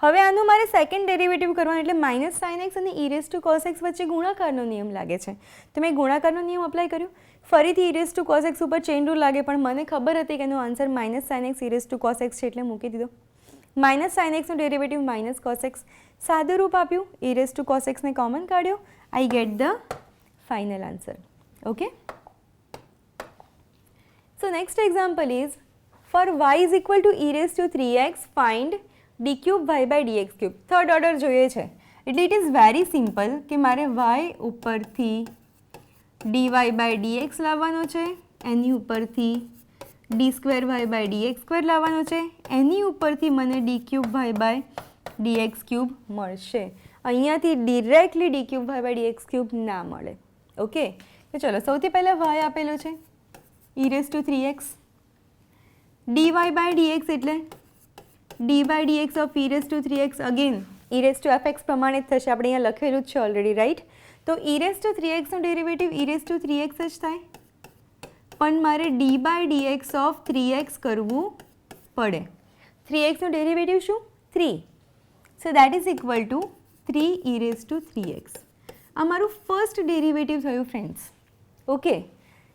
હવે આનું મારે સેકન્ડ ડેરિવેટિવ કરવાનું એટલે માઇનસ સાઇન એક્સ અને e raise to cos x વચ્ચે ગુણાકારનો નિયમ લાગે છે. તો મેં ગુણાકારનો નિયમ અપ્લાય કર્યો. ફરીથી e raise to cos x ઉપર ચેઇન રૂલ લાગે, પણ મને ખબર હતી કે એનો answer minus sine x e raise to cos x છે એટલે મૂકી દીધો. માઇનસ સાઇન એક્સનું ડેરિવેટિવ માઇનસ cos x, સાદું રૂપ આપ્યું, e raise to cos x ને કોમન કાઢ્યો, I get the final answer. Okay, so next example is for y is equal to e raise to 3x find D cube y by dx cube. Third order જોઈએ છે એટલે it is very simple કે મારે y ઉપરથી dy by dx લાવવાનો છે, એની ઉપરથી d square y by dx square લાવવાનો છે, એની ઉપરથી મને d cube y by dx cube મળશે. અહીંયાથી directly d cube y by dx cube ના મળે. ઓકે, તો ચલો સૌથી પહેલાં y આપેલો છે e raise to 3x, dy by dx એટલે dy dx of e raise to 3x again e raise to fx પ્રમાણે જ થશે. આપણે અહીંયા લખેલું જ છે ઓલરેડી, રાઈટ? તો e રેઝ ટુ 3xનું derivative e raise to 3x જ થાય, પણ મારે d by dx of 3x કરવું પડે. 3xનું ડેરિવેટિવ શું? 3. So that is equal to 3 e raise to 3x. આ મારું ફર્સ્ટ ડેરિવેટિવ થયું ફ્રેન્ડ્સ. ઓકે,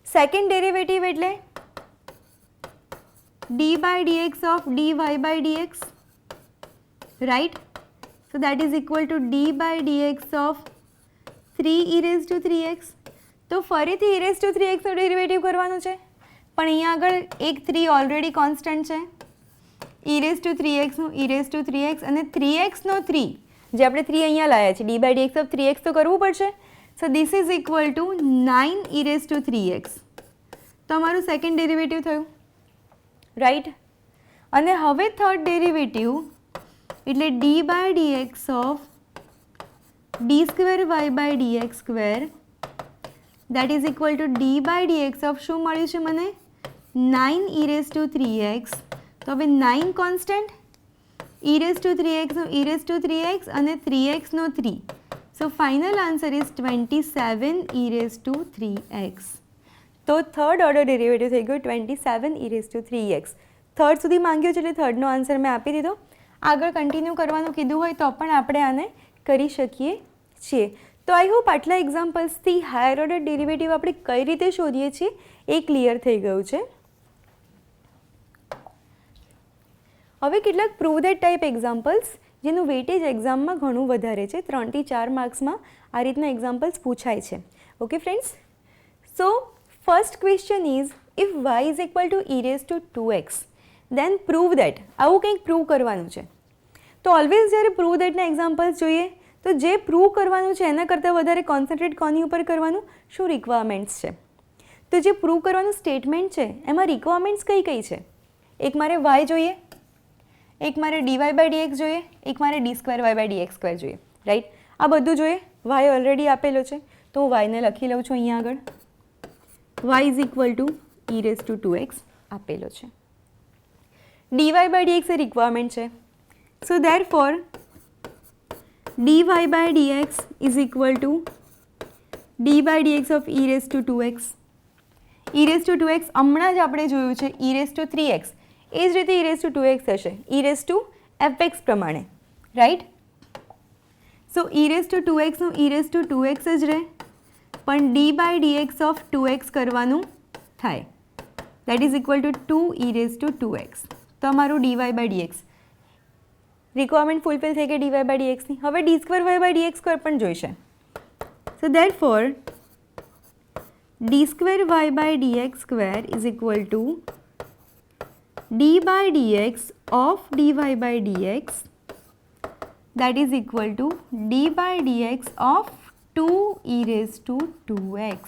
સેકન્ડ ડેરિવેટિવ એટલે d by dx of dy by dx, right? So that is equal to d by dx of 3 e raised to 3x. તો ફરીથી e raised to 3x નો derivative કરવાનું છે, પણ અહીંયા આગળ એક 3 ઓલરેડી કોન્સ્ટન્ટ છે. e raised to 3x નું e raised to 3x અને 3x નો 3 જે આપણે 3 અહીંયા લાયા છે, d by dx of 3x તો કરવું પડશે. સો this is equal to 9 e raised to 3x. તો અમારું સેકન્ડ ડેરિવેટિવ થયું, રાઈટ? અને હવે થર્ડ ડેરિવેટિવ એટલે d by dx of d square y by dx square that is equal to d by dx of શું મળ્યું છે મને? 9 e રેઝ ટુ 3x. તો હવે 9 constant, e raise to 3x નો e રેઝ ટુ 3x અને 3x નો 3. So final answer is 27 e raise to 3x. તો થર્ડ ઓર્ડર ડેરિવેટિવ થઈ ગયો 27 e raise to 3x. Third સુધી માંગ્યો છે એટલે થર્ડનો આન્સર મેં આપી દીધો. આગળ કન્ટિન્યુ કરવાનું કીધું હોય તો પણ આપણે આને કરી શકીએ છીએ. તો આઈ હોપ આટલા એક્ઝામ્પલ્સથી હાયર ઓર્ડર ડેરિવેટિવ આપણે કઈ રીતે શોધીએ છીએ એ ક્લિયર થઈ ગયું છે. હવે કેટલાક પ્રૂવ ધેટ ટાઈપ એક્ઝામ્પલ્સ જેનું વેટેજ એક્ઝામમાં ઘણું વધારે છે, 3 થી 4 માર્ક્સમાં આ રીતના એક્ઝામ્પલ્સ પૂછાય છે. Okay friends, so first question is if y is equal to e raise to 2x then prove that. આવું કંઈક પ્રૂવ કરવાનું છે. તો ઓલવેઝ જ્યારે પ્રૂવ દેટના એક્ઝામ્પલ્સ જોઈએ તો જે પ્રૂવ કરવાનું છે એના કરતાં વધારે કોન્સન્ટ્રેટ કોની ઉપર કરવાનું? શું રિક્વાયરમેન્ટ્સ છે. તો જે પ્રૂવ કરવાનું સ્ટેટમેન્ટ છે એમાં રિક્વાયરમેન્ટ્સ કઈ કઈ છે? એક મારે y જોઈએ, એક મારે dy બાય dx જોઈએ, એક મારે d square y by dx square જોઈએ, રાઈટ? આ બધું જોઈએ. y ઓલરેડી આપેલો છે તો હું y ને લખી લઉં છું અહીંયા આગળ. y is equal to e raise to 2x આપેલો છે. dy બાય dx એ રિક્વાયરમેન્ટ છે. So therefore dy by dx is equal to d by dx of e raise to 2x. e raise to 2x હમણાં જ આપણે જોયું છે e raise to 3x, એ જ રીતે e રેઝ ટુ 2x થશે e રેઝ ટુ fx પ્રમાણે, right? So e raise to 2x નું e રેઝ ટુ 2x જ રહે, પણ d by dx of 2x કરવાનું થાય. That is equal to 2 e raise to 2x. તો અમારું dy by dx requirement fulfil થઈ ગઈ dy બાય dxની. હવે d square y by dx square પણ જોઈશે. So therefore d square y by dx square is equal to d by dx of dy by dx that is equal to d by dx of 2 e raised to 2x.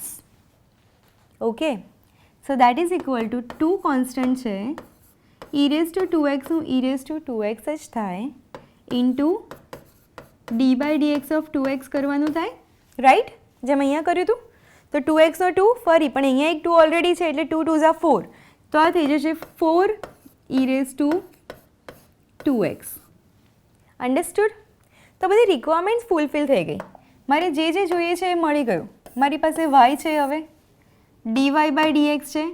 Okay, so that is equal to 2 constant છે e raise to 2x નું ઈ raise to 2x જ થાય into d by dx of 2x કરવાનું થાય, right, જેમ અહીંયા કર્યું હતું. તો 2x નો 2 ફરી, પણ અહીંયા એક 2 ઓલરેડી છે એટલે 2 2 ઝા 4, તો આ થઈ જશે 4 e raise to 2x. Understood? તો બધી રિક્વાયરમેન્ટ્સ ફૂલફિલ થઈ ગઈ. મારે જે જે જોઈએ છે એ મળી ગયું. મારી પાસે y છે, હવે dy બાય dx છે,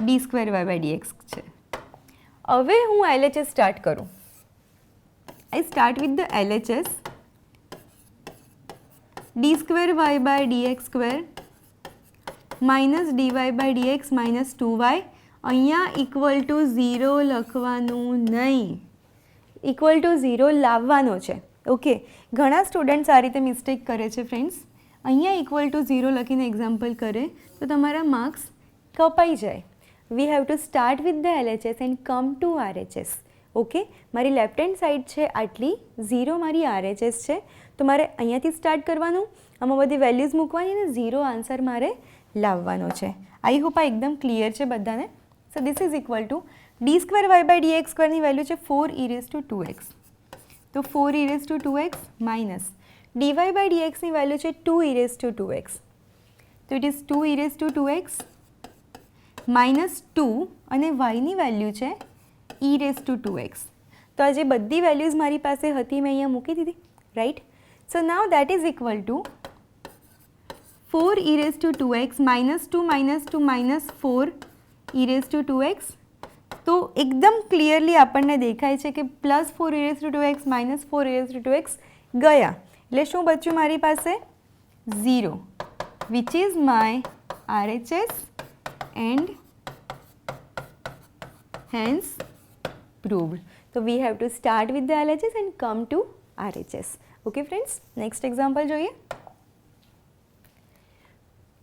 d square y by dx છે. હવે હું LHS સ્ટાર્ટ કરું. I start with the LHS. d square y by dx square minus dy by dx minus 2y. અહીંયા ઇક્વલ ટુ 0 લખવાનું નહીં, ઇક્વલ ટુ 0 લાવવાનો છે. ઓકે, ઘણા સ્ટુડન્ટ્સ આ રીતે મિસ્ટેક કરે છે ફ્રેન્ડ્સ. અહીંયા ઇક્વલ ટુ 0 લખીને એક્ઝામ્પલ કરે તો તમારા માર્ક્સ કપાઈ જાય. We have to start with the LHS and come to RHS. Okay, મારી લેફ્ટ હેન્ડ સાઈડ છે આટલી, 0 મારી RHS છે, તો મારે અહીંયાથી સ્ટાર્ટ કરવાનું, આમાં બધી વેલ્યુઝ મૂકવાની અને 0 આન્સર મારે લાવવાનો છે. આઈ હોપ આ એકદમ ક્લિયર છે બધાને. So this is equal to d square y by dx સ્ક્વેરની વેલ્યુ છે 4 ઈ રેઝ ટુ 2x. તો 4 e raise to 2x minus dy by dx ની વેલ્યુ છે 2 ઈ રેઝ ટુ 2x. તો it is 2 e raise to 2x minus 2 અને y ની value છે e raise to 2x. તો આ જે બધી વેલ્યુઝ મારી પાસે હતી મેં અહીંયા મૂકી દીધી, right. So now that is equal to 4 e raise to 2x minus 2 minus 4 e raise to 2x. તો એકદમ ક્લિયરલી આપણને દેખાય છે કે plus 4 e raise to 2x minus 4 e raise to 2x ગયા, એટલે શું બચ્યું મારી પાસે? 0, which is my RHS and hence proved. So we have to start with the LHS and come to RHS. Okay friends, next example જોઈએ.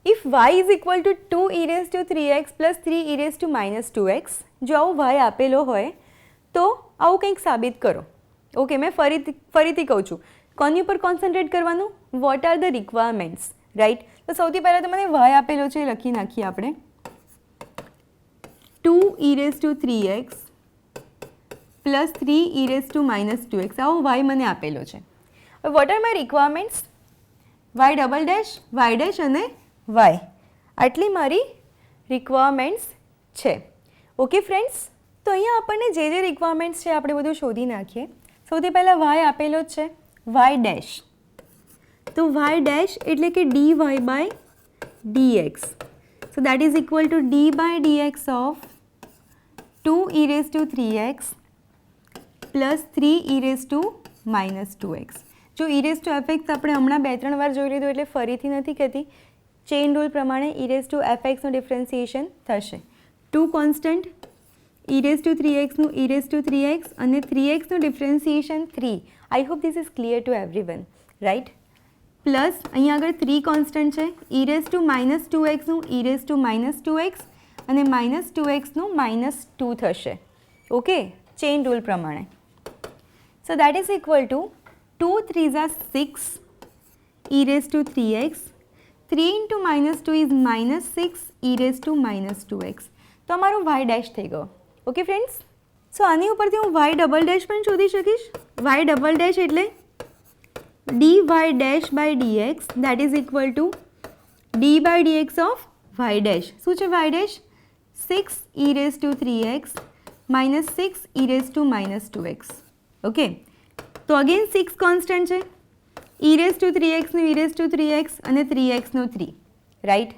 If y is equal to 2 e raised to 3x plus 3 e raised to minus 2x, જો આવું y આપેલો હોય તો આવું કંઈક સાબિત કરો. ઓકે, મેં ફરીથી કહું છું, કોની ઉપર કોન્સન્ટ્રેટ કરવાનું? What are the requirements, right. તો સૌથી પહેલાં તો મને y આપેલો છે એ લખી નાખીએ આપણે. 2 e raised to 3x plus 3 e raise to minus 2x, આવો y મને આપેલો છે. હવે what are my requirements? y double dash, y dash અને y, આટલી મારી રિક્વાયરમેન્ટ્સ છે. ઓકે ફ્રેન્ડ્સ, તો અહીંયા આપણને જે જે રિક્વાયરમેન્ટ્સ છે આપણે બધું શોધી નાખીએ. સૌથી પહેલાં y આપેલો જ છે, y ડેશ. તો y ડેશ એટલે કે dy by dx. So that is equal to d by dx of 2 e raise to 3x plus 3 e raise to minus 2x. જો ઈ રેઝ ટુ fx આપણે હમણાં 2-3 વાર જોઈ લીધું એટલે ફરીથી નથી કહેતી. ચેઇન રૂલ પ્રમાણે ઈ રેઝ ટુ fxનું ડિફરન્સિએશન થશે. 2 કોન્સ્ટન્ટ, ઈ રેઝ ટુ 3xનું ઈ રેઝ ટુ 3x અને 3xનું differentiation 3. I hope this is clear to everyone, right. Plus અહીંયા આગળ 3 કોન્સ્ટન્ટ છે, ઈ રેઝ ટુ માઇનસ 2xનું e raise to minus 2x અને માઇનસ 2xનું માઇનસ 2 થશે. ઓકે, ચેઇન રૂલ પ્રમાણે. So that is equal to 2 3s are 6 e raised to 3x. 3 into minus 2 is minus 6 e raised to minus 2x. તો અમારું y dash થઈ ગયો. Okay friends, સો આની ઉપરથી હું y ડબલ ડેશ પણ શોધી શકીશ. y ડબલ ડેશ એટલે dy dash by dx that is equal to d by dx of y dash. શું છે y dash? 6 e raised to 3x minus 6 e raised to minus 2x. Okay, તો again 6 constant છે, e raise to 3xનું e raise to 3x અને 3xનું 3, right.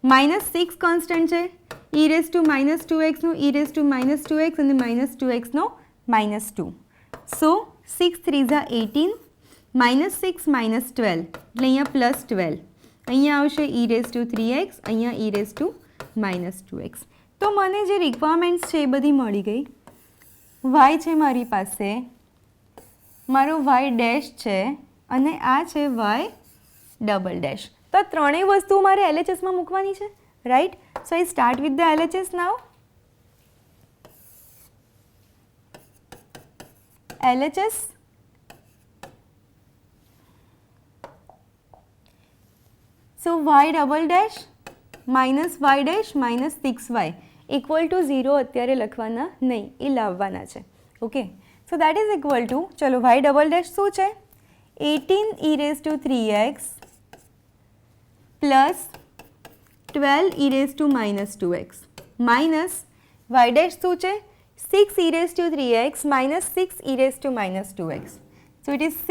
Minus 6 constant છે, e raise to minus 2xનું e raise to minus 2x અને minus 2xનો minus 2. So 6 3s are 18, minus 6 minus 12 એટલે અહીંયા પ્લસ 12. અહીંયા આવશે ઈ રેઝ ટુ 3x, અહીંયા ઈ રેઝ ટુ માઇનસ 2x. તો મને જે રિક્વાયરમેન્ટ્સ છે એ બધી મળી ગઈ. y છે મારી પાસે, મારો y ડેશ છે અને આ છે y ડબલ ડેશ. તો આ ત્રણેય વસ્તુઓ મારે LHSમાં મૂકવાની છે, right. So I start with the LHS now. LHS so y double dash minus y dash minus 6y equal to 0 અત્યારે લખવાના નહીં, એ લાવવાના છે. Okay, so that is equal two, ચલો વાય ડબલ ડેશ શું છે? 18e3x plus 12e -2x minus Y dash શું છે? 6e3x minus 6e -2x. So it is 6.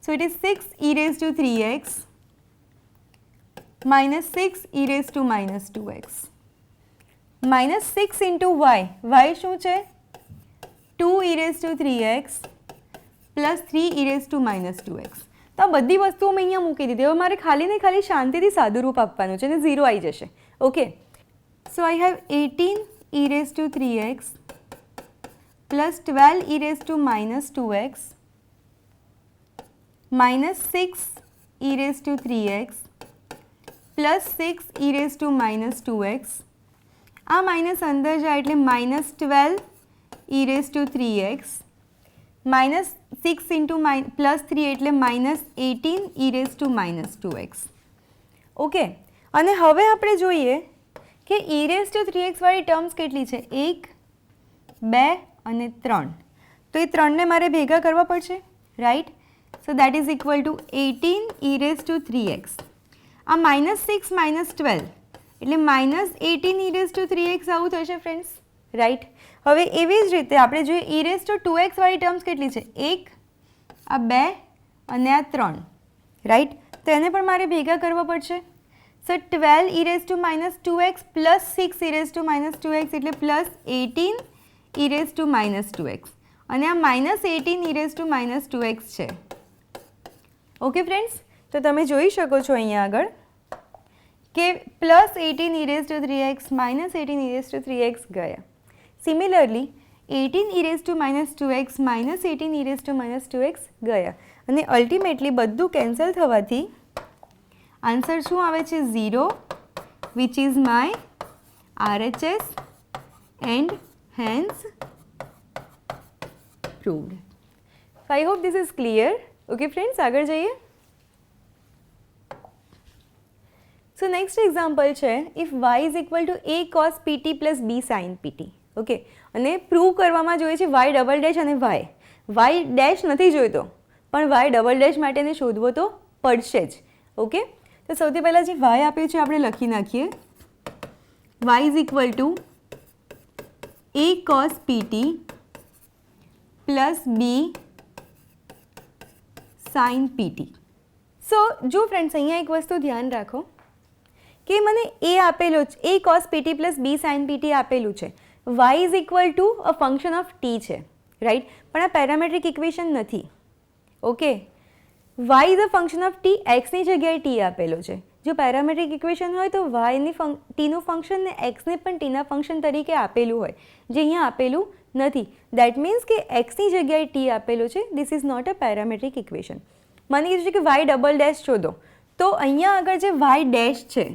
So it is 6e3x minus 6e -2x. Minus 6 into y. Y શું છે? 2e3x plus 3e -2x. તો આ બધી વસ્તુઓ મેં અહીંયા મૂકી દીધી. હવે મારે ખાલી ને ખાલી શાંતિથી સાદું રૂપ આપવાનું છે અને 0 આવી જશે. Okay, so I have 18e3x plus 12e -2x minus 6e3x plus 6e -2x. આ માઇનસ અંદર જાય એટલે minus 12e3x minus 6 into plus 3 એટલે minus 18e -2x. ઓકે, અને હવે આપણે જોઈએ કે e3x વાળી ટર્મ્સ કેટલી છે? 1, 2 અને 3. તો એ 3ને મારે ભેગા કરવા પડશે, right? So that is equal two 18e3x. આ -6 -12 એટલે -18e3x આવું થશે ફ્રેન્ડ્સ, રાઈટ? હવે એવી જ રીતે આપણે જોઈએ e2x વાળી ટર્મ્સ કેટલી છે? 1, આ 2 અને આ 3, રાઈટ? તો એને પણ મારે ભેગા કરવા પડશે. સો 12e -2x plus 6e -2x એટલે પ્લસ 18e -2x અને આ -18e -2x છે. ઓકે ફ્રેન્ડ્સ, તો તમે જોઈ શકો છો અહીંયા આગળ કે પ્લસ 18e3x માઇનસ 18e3x ગયા. Similarly 18e -2x minus 18e -2x ગયા અને અલ્ટિમેટલી બધું કેન્સલ થવાથી આન્સર શું આવે છે? 0, which is my RHS and hence proved. I hope this is clear. Okay friends, આગળ જઈએ. સો નેક્સ્ટ એક્ઝામ્પલ છે if y is equal to a cos pt plus b sin pt. Okay, અને prove કરવામાં જોઈએ છે y double dash અને y dash નથી જોઈતો પણ y ડબલ ડેશ માટેને શોધવો તો પડશે જ. ઓકે, તો સૌથી પહેલાં જે y આપ્યું છે આપણે લખી નાખીએ. y is equal to a cos pt plus b sin pt. સો જો ફ્રેન્ડ્સ અહીંયા એક વસ્તુ ધ્યાન રાખો કે મને એ આપેલો છે, a cos pt plus b sin pt આપેલું છે. y is equal to a function of t છે, રાઈટ? પણ આ પેરામેટ્રિક ઇક્વેશન નથી. Okay, y is a function of t, xની જગ્યાએ t આપેલો છે. જો પેરામેટ્રિક ઇક્વેશન હોય તો yની ટીનું ફંક્શન ને xને પણ ટીના ફંક્શન તરીકે આપેલું હોય, જે અહીંયા આપેલું નથી. દેટ મીન્સ કે xની જગ્યાએ t આપેલો છે. This is not a parametric equation. મને કીધું છે કે y ડબલ ડેશ શોધો, તો અહીંયા આગળ જે y ડેશ છે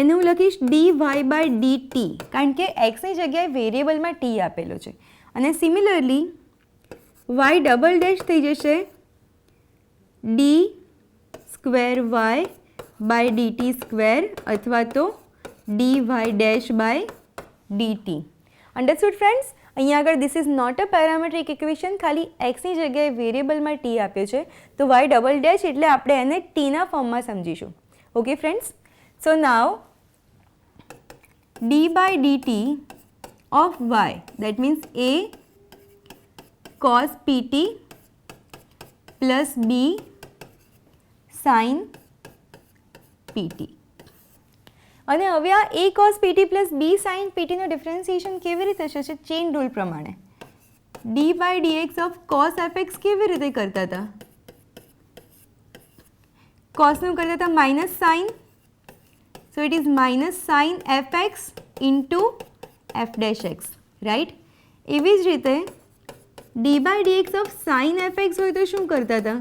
એને હું લખીશ dy/dt, કારણ કે xની જગ્યાએ વેરિયેબલમાં t આપેલો છે. અને સિમિલરલી y ડબલ ડેશ થઈ જશે d²y/dt² અથવા તો dy'/dt. Understood friends? અહીંયા આગળ this is not a parametric equation, ખાલી xની જગ્યાએ વેરિયેબલમાં t આપ્યો છે, તો y ડબલ ડેશ એટલે આપણે એને tના ફોર્મમાં સમજીશું. Okay friends, so now d/dt of y, that means a cos pt plus b sin pt. અને હવે આ a cos pt plus b sin pt no differentiation કેવી રીતે થશે? ચેઇન રૂલ પ્રમાણે d/dx of cos fx કેવી રીતે કરતા હતા? cosનું કરતા હતા minus sign, so it is minus sin fx into f dash x, right? એવી જ રીતે d/dx of sin fx હોય તો શું કરતા હતા?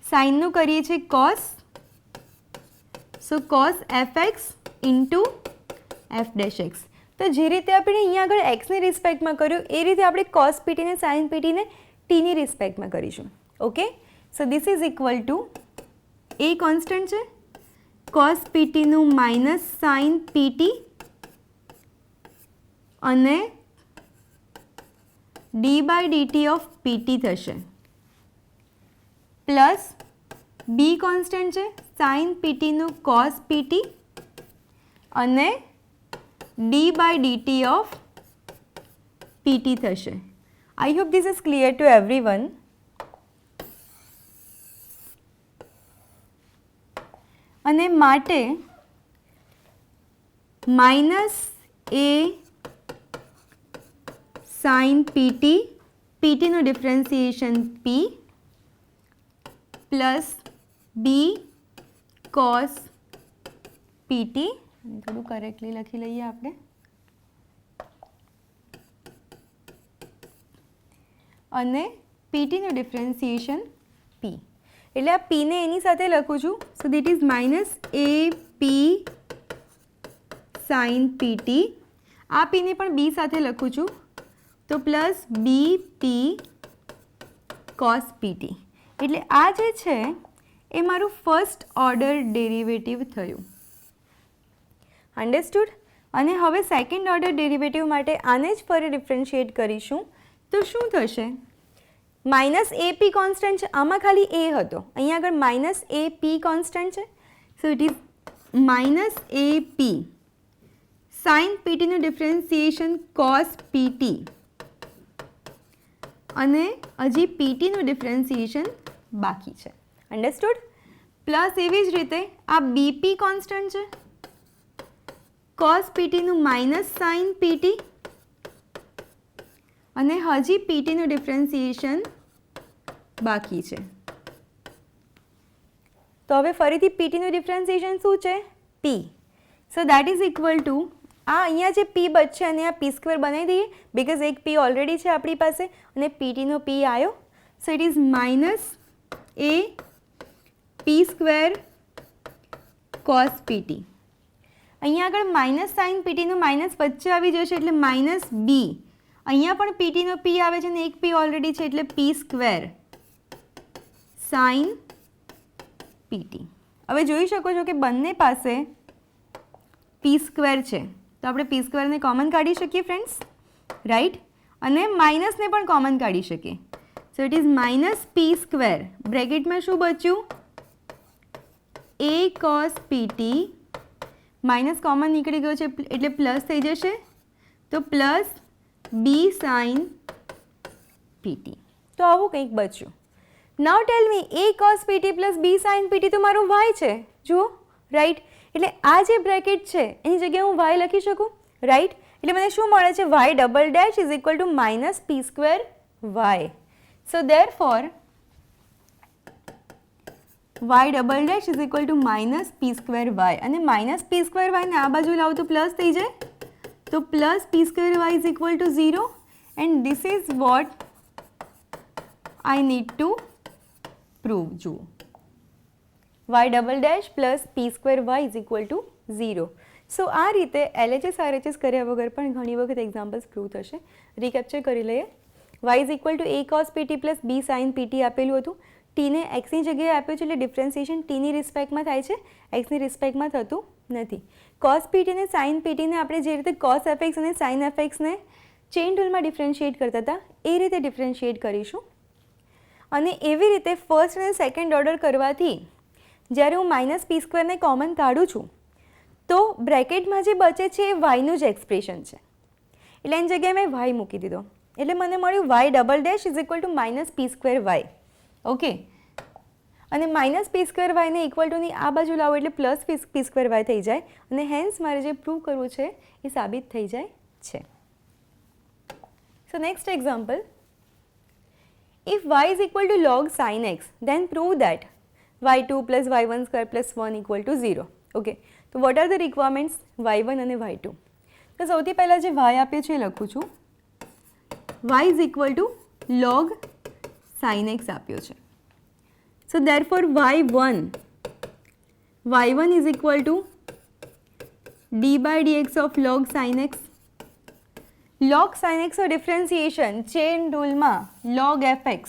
સાઇનનું કરીએ છીએ cos, so cos fx into f dash x. તો જે રીતે આપણે અહીંયા આગળ xની રિસ્પેક્ટમાં કર્યું એ રીતે આપણે cos pt ને sin pt ને tની રિસ્પેક્ટમાં કરીશું. Okay, so this is equal to a constant છે, કોસ પીટીનું માઇનસ સાઇન પીટી અને d by d t of p t થશે, પ્લસ બી કોન્સ્ટન્ટ છે સાઇન પીટીનું કોસ પીટી અને d by d t of p t થશે. I hope this is clear to everyone. અને માટે માઇનસ એ સાઇન પીટી, પીટીનું differentiation p, plus b cos p t, થોડું correctly લખી લઈએ આપણે, અને પીટીનું ડિફરન્સિએશન પી. એટલે આ પીને એની સાથે લખું છું, સો that is minus a p sign PT. આ પીને પણ બી સાથે લખું છું, તો પ્લસ બી પી કોસ પીટી. એટલે આ જે છે એ મારું ફર્સ્ટ ઓર્ડર ડેરિવેટિવ થયું. અન્ડરસ્ટુડ? અને હવે સેકન્ડ ઓર્ડર ડેરિવેટિવ માટે આને જ ફરી ડિફરન્શિએટ કરીશું, તો શું થશે? માઇનસ એ પી કોન્સ્ટન્ટ છે, આમાં ખાલી એ હતો, અહીંયા આગળ માઇનસ એ પી કોન્સ્ટન્ટ છે, so it is minus a p sine પીટીનું ડિફરન્સિએશન કોસ પીટી અને હજી પીટીનું ડિફરન્સિએશન બાકી છે. અન્ડરસ્ટુડ? પ્લસ એવી જ રીતે આ બીપી કોન્સ્ટન્ટ છે, કોસ પીટીનું માઇનસ સાઇન પીટી અને હજી પીટીનું ડિફરન્સિએશન બાકી છે. તો હવે ફરીથી પીટીનું ડિફરન્સિએશન શું છે? P. So that is equal to આ અહીંયા જે પી બચશે અને આ પી સ્ક્વેર બનાવી દઈએ, બિકોઝ એક પી ઓલરેડી છે આપણી પાસે અને પીટીનો પી આવ્યો, સો it is minus a P square cos PT. અહીંયા આગળ માઇનસ સાઇન પીટીનું માઇનસ વચ્ચે આવી જશે એટલે માઇનસ બી. અહીંયા પણ પીટીનો પી આવે છે અને એક પી ઓલરેડી છે એટલે પી સ્ક્વેર સાઇન પીટી. હવે જોઈ શકો છો કે બંને પાસે પી સ્ક્વેર છે, તો આપણે પી સ્ક્વેરને કોમન કાઢી શકીએ ફ્રેન્ડ્સ, રાઈટ? અને માઇનસને પણ કોમન કાઢી શકીએ. So it is minus p square, બ્રેકેટમાં શું બચ્યું? A cos p t, minus common નીકળી ગયો છે એટલે પ્લસ થઈ જશે, તો પ્લસ બી સાઇન પીટી. તો આવું કંઈક બચ્યું. નાઉ ટેલ મી, એ cos pt plus b sine PT તો મારું વાય છે, જુઓ, રાઈટ? એટલે આ જે બ્રેકેટ છે એની જગ્યાએ હું વાય લખી શકું, રાઈટ? એટલે મને શું મળે છે? Y double dash is equal to minus p square y. So therefore y double dash is equal to minus p square y, અને માઇનસ પી સ્ક્વેર વાયને આ બાજુ લાવો તો પ્લસ થઈ જાય, તો plus p square y is equal to 0, and this is what I need to prove. જુઓ, y double dash plus p square y is equal to 0. So આ રીતે LHS RHS કર્યા વગર પણ ઘણી વખત એક્ઝામ્પલ્સ પ્રૂવ થશે. રિકેપ્ચર કરી લઈએ. Y is equal to a cos pt plus b sine pt આપેલું હતું, ટીને એક્સની જગ્યાએ આપ્યું છે એટલે ડિફરન્સિએશન ટીની રિસ્પેક્ટમાં થાય છે, એક્સની રિસ્પેક્ટમાં થતું નથી. કોસ પીટી અને સાઇન પીટીને આપણે જે રીતે કોસ એફએક્સ અને સાઇન એફએક્સને ચેઇન રૂલમાં ડિફરન્શિએટ કરતા હતા એ રીતે ડિફરન્શિએટ કરીશું. અને એવી રીતે ફર્સ્ટ અને સેકન્ડ ઓર્ડર કરવાથી જ્યારે હું માઇનસ પી સ્ક્વેરને કોમન કાઢું છું તો બ્રેકેટમાં જે બચે છે એ વાયનું જ એક્સપ્રેશન છે, એટલે એની જગ્યાએ મેં વાય મૂકી દીધો, એટલે મને મળ્યું y double dash is equal to minus p square y. Okay, અને માઇનસ પી સ્ક્વેર વાયને ઇક્વલ ટુની આ બાજુ લાવો એટલે પ્લસ પી સ્ક્વેર વાય થઈ જાય, અને હેન્સ મારે જે પ્રૂવ કરવું છે એ સાબિત થઈ જાય છે. સો next example, if y is equal to log sin x, then prove that y2 plus y1 square plus 1 equal to 0. Okay, so what are the requirements? y1 અને y2. તો સૌથી પહેલાં જે y આપ્યો છે એ લખું છું, y is equal to log sin x આપ્યો છે. So therefore y1 is equal to d by dx of log sin x. log sin x નો ડિફરન્સિએશન ચેન રૂલમાં log fx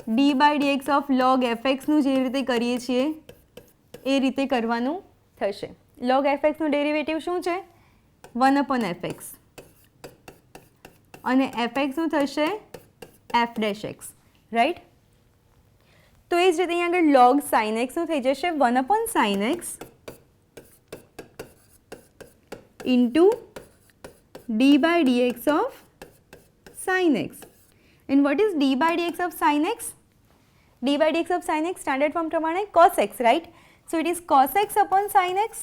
d by dx of log એફએક્સનું જે રીતે કરીએ છીએ એ રીતે કરવાનું થશે. લોગ એફએક્સનું ડેરિવેટિવ શું છે? 1/fx અને એફએક્સનું થશે એફ ડેશ એક્સ, રાઈટ. તો એ જ રીતે અહીંયા આગળ લોગ સાઇન એક્સનું થઈ જશે 1/sin x into d by dx of sin x. And what is d by dx of sin x? d by dx of sin x standard form પ્રમાણે cos x, right? So it is cos x upon sin x,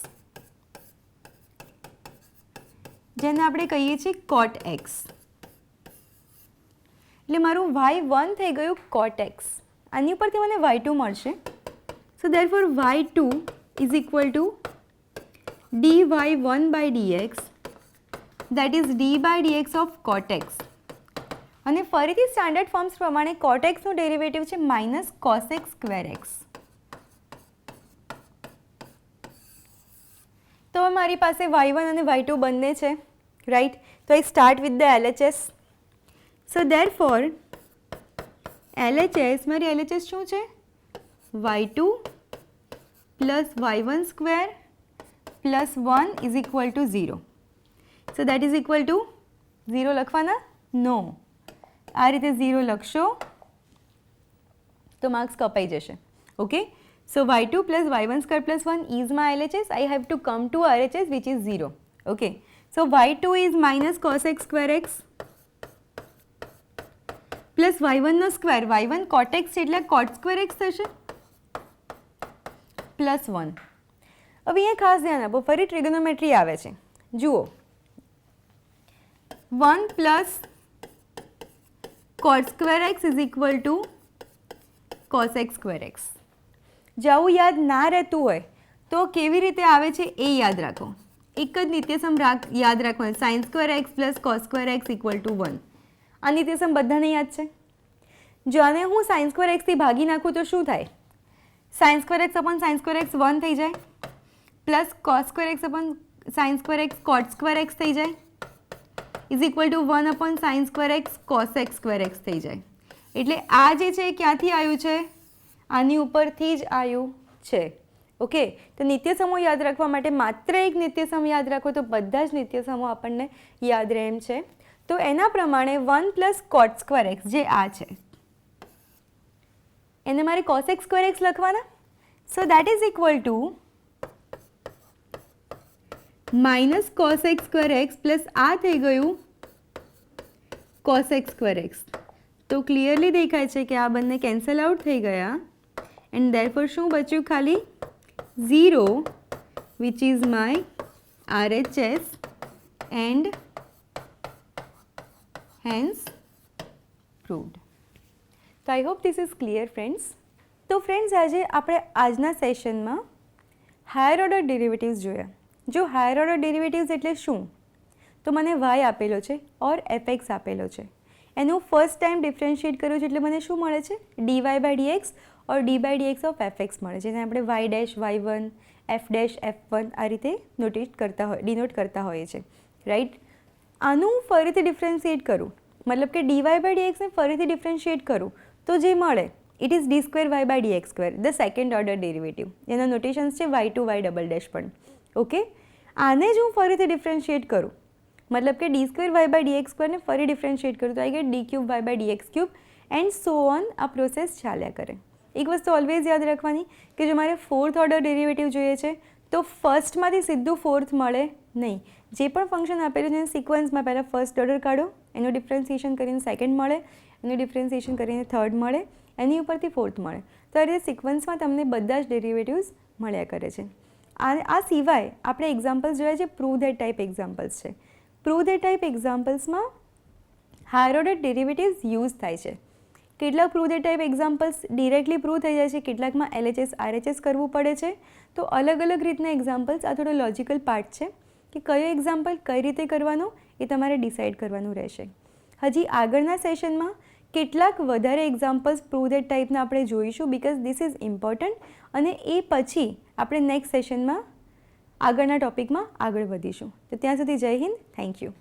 જેને આપણે કહીએ છીએ cot x. એટલે મારું y1 થઈ ગયું cot x. આની ઉપરથી મને y2 મળશે. So therefore y2 is equal to dy1 by dx, that is d by dx of cot x. અને ફરીથી સ્ટાન્ડર્ડ ફોર્મ્સ પ્રમાણે cot x નું ડેરિવેટિવ છે minus cos x square x. તો હવે મારી પાસે y1 અને y2 બંને છે, રાઈટ. તો આઈ start with the LHS. So therefore LHS, મારી LHS શું છે? y2 plus y1 square plus 1 is equal to 0. So that is equal to 0 લખવાના? નો. આ રીતે 0 લખશો તો માર્ક્સ કપાઈ જશે. Okay. So y2 plus y1 square plus 1 is my LHS. I have to come to RHS which is 0. Okay. So y2 is minus cos x square x plus y1 નો square, y1 cot x એટલે cot square x થશે plus 1. હવે અહીંયા ખાસ ધ્યાન આપો, ફરી trigonometry આવે છે. જુઓ 1 plus cot square x is equal to cos x square x. જો આવું યાદ ના રહેતું હોય તો કેવી રીતે આવે છે એ યાદ રાખો. એક જ નિત્યસમ યાદ રાખવાનું, sin square x plus cos square x equal to 1. આ નિત્યસમ બધાને યાદ છે. જો આને હું sin સ્ક્વેર x થી ભાગી નાખું તો શું થાય? sin square x upon sin square x 1 થઈ જાય plus cos square x upon sin square x cot square x થઈ જાય is equal to 1 upon sine square x cos x square x થઈ જાય. એટલે આ જે છે ક્યાંથી આવ્યું છે? આની ઉપરથી જ આવ્યું છે. ઓકે. તો નિત્યસમો યાદ રાખવા માટે માત્ર એક નિત્યસમ યાદ રાખો તો બધા જ નિત્યસમો આપણને યાદ રહે એમ છે. તો એના પ્રમાણે 1 પ્લસ કોટ સ્ક્વેર એક્સ જે આ છે એને મારે કોસ એક્સ સ્ક્વેર એક્સ લખવાના. સો that is equal to minus cos x square x plus આ થઈ ગયું કોસ એક્સ સ્ક્વેર એક્સ. તો ક્લિયરલી દેખાય છે કે આ બંને કેન્સલ આઉટ થઈ ગયા એન્ડ ધેરફોર શું બચ્યું? ખાલી 0 which is my RHS and hence proved. તો I hope this is clear friends. તો ફ્રેન્ડ્સ આજે આપણે આજના સેશનમાં હાયર ઓર્ડર ડેરિવેટિવ્સ જોયા. જો હાયર ઓર્ડર ડેરિવેટિવ્સ એટલે શું? તો મને y આપેલો છે ઓર fx આપેલો છે, એનું ફર્સ્ટ ટાઈમ ડિફરન્શિએટ કર્યું છે એટલે મને શું મળે છે? dy by dx or d by dx of fx મળે છે, જેને આપણે y dash y1 f dash f1 આ રીતે ડિનોટ કરતા હોઈએ છીએ, રાઈટ. આનું ફરીથી ડિફરન્શિએટ કરું, મતલબ કે dy બાય dxને ફરીથી ડિફરન્શિએટ કરું તો જે મળે it is d square y by dx square, the second order derivative. એના નોટેશન્સ છે y2 y ડબલ ડેશ પણ. ઓકે. આને જ હું ફરીથી ડિફરન્શિએટ કરું, મતલબ કે d square y by d x સ્ક્વેરને ફરી ડિફરન્શિએટ કરું તો I get d cube y by d x cube and so on. આ પ્રોસેસ ચાલ્યા કરે. એક વસ્તુ ઓલવેઝ યાદ રાખવાની કે જો મારે ફોર્થ ઓર્ડર ડેરિવેટિવ જોઈએ છે તો ફર્સ્ટમાંથી સીધું ફોર્થ મળે નહીં. જે પણ ફંક્શન આપેલું છે એને સિક્વન્સમાં પહેલાં ફર્સ્ટ ઓર્ડર કાઢો, એનું ડિફરન્સિએશન કરીને સેકન્ડ મળે, એનું ડિફરન્સિએશન કરીને થર્ડ મળે, એની ઉપરથી ફોર્થ મળે. તો આ રીતે સિક્વન્સમાં તમને બધા જ ડેરિવેટિવ્સ મળ્યા કરે છે. આ સિવાય આપણે એક્ઝામ્પલ્સ જોયા છે, પ્રૂવ ધેટ ટાઈપ એક્ઝામ્પલ્સ છે. પ્રૂવ ધેટ ટાઈપ એક્ઝામ્પલ્સમાં હાયર ઓર્ડર ડેરિવેટિવ્સ યુઝ થાય છે. કેટલાક prove that type examples directly prove થઈ જાય છે, કેટલાકમાં LHS RHS કરવું પડે છે. તો અલગ અલગ રીતના એક્ઝામ્પલ્સ, આ થોડો લોજિકલ પાર્ટ છે કે કયો એક્ઝામ્પલ કઈ રીતે કરવાનો એ તમારે ડિસાઇડ કરવાનું રહેશે. હજી આગળના સેશનમાં કેટલાક વધારે એક્ઝામ્પલ્સ પ્રૂવ ધેટ ટાઈપના આપણે જોઈશું બિકોઝ ધીસ ઇઝ ઇમ્પોર્ટન્ટ, અને એ પછી આપણે નેક્સ્ટ સેશનમાં આગળના ટોપિકમાં આગળ વધીશું. તો ત્યાં સુધી જય હિન્દ, થેન્ક યુ.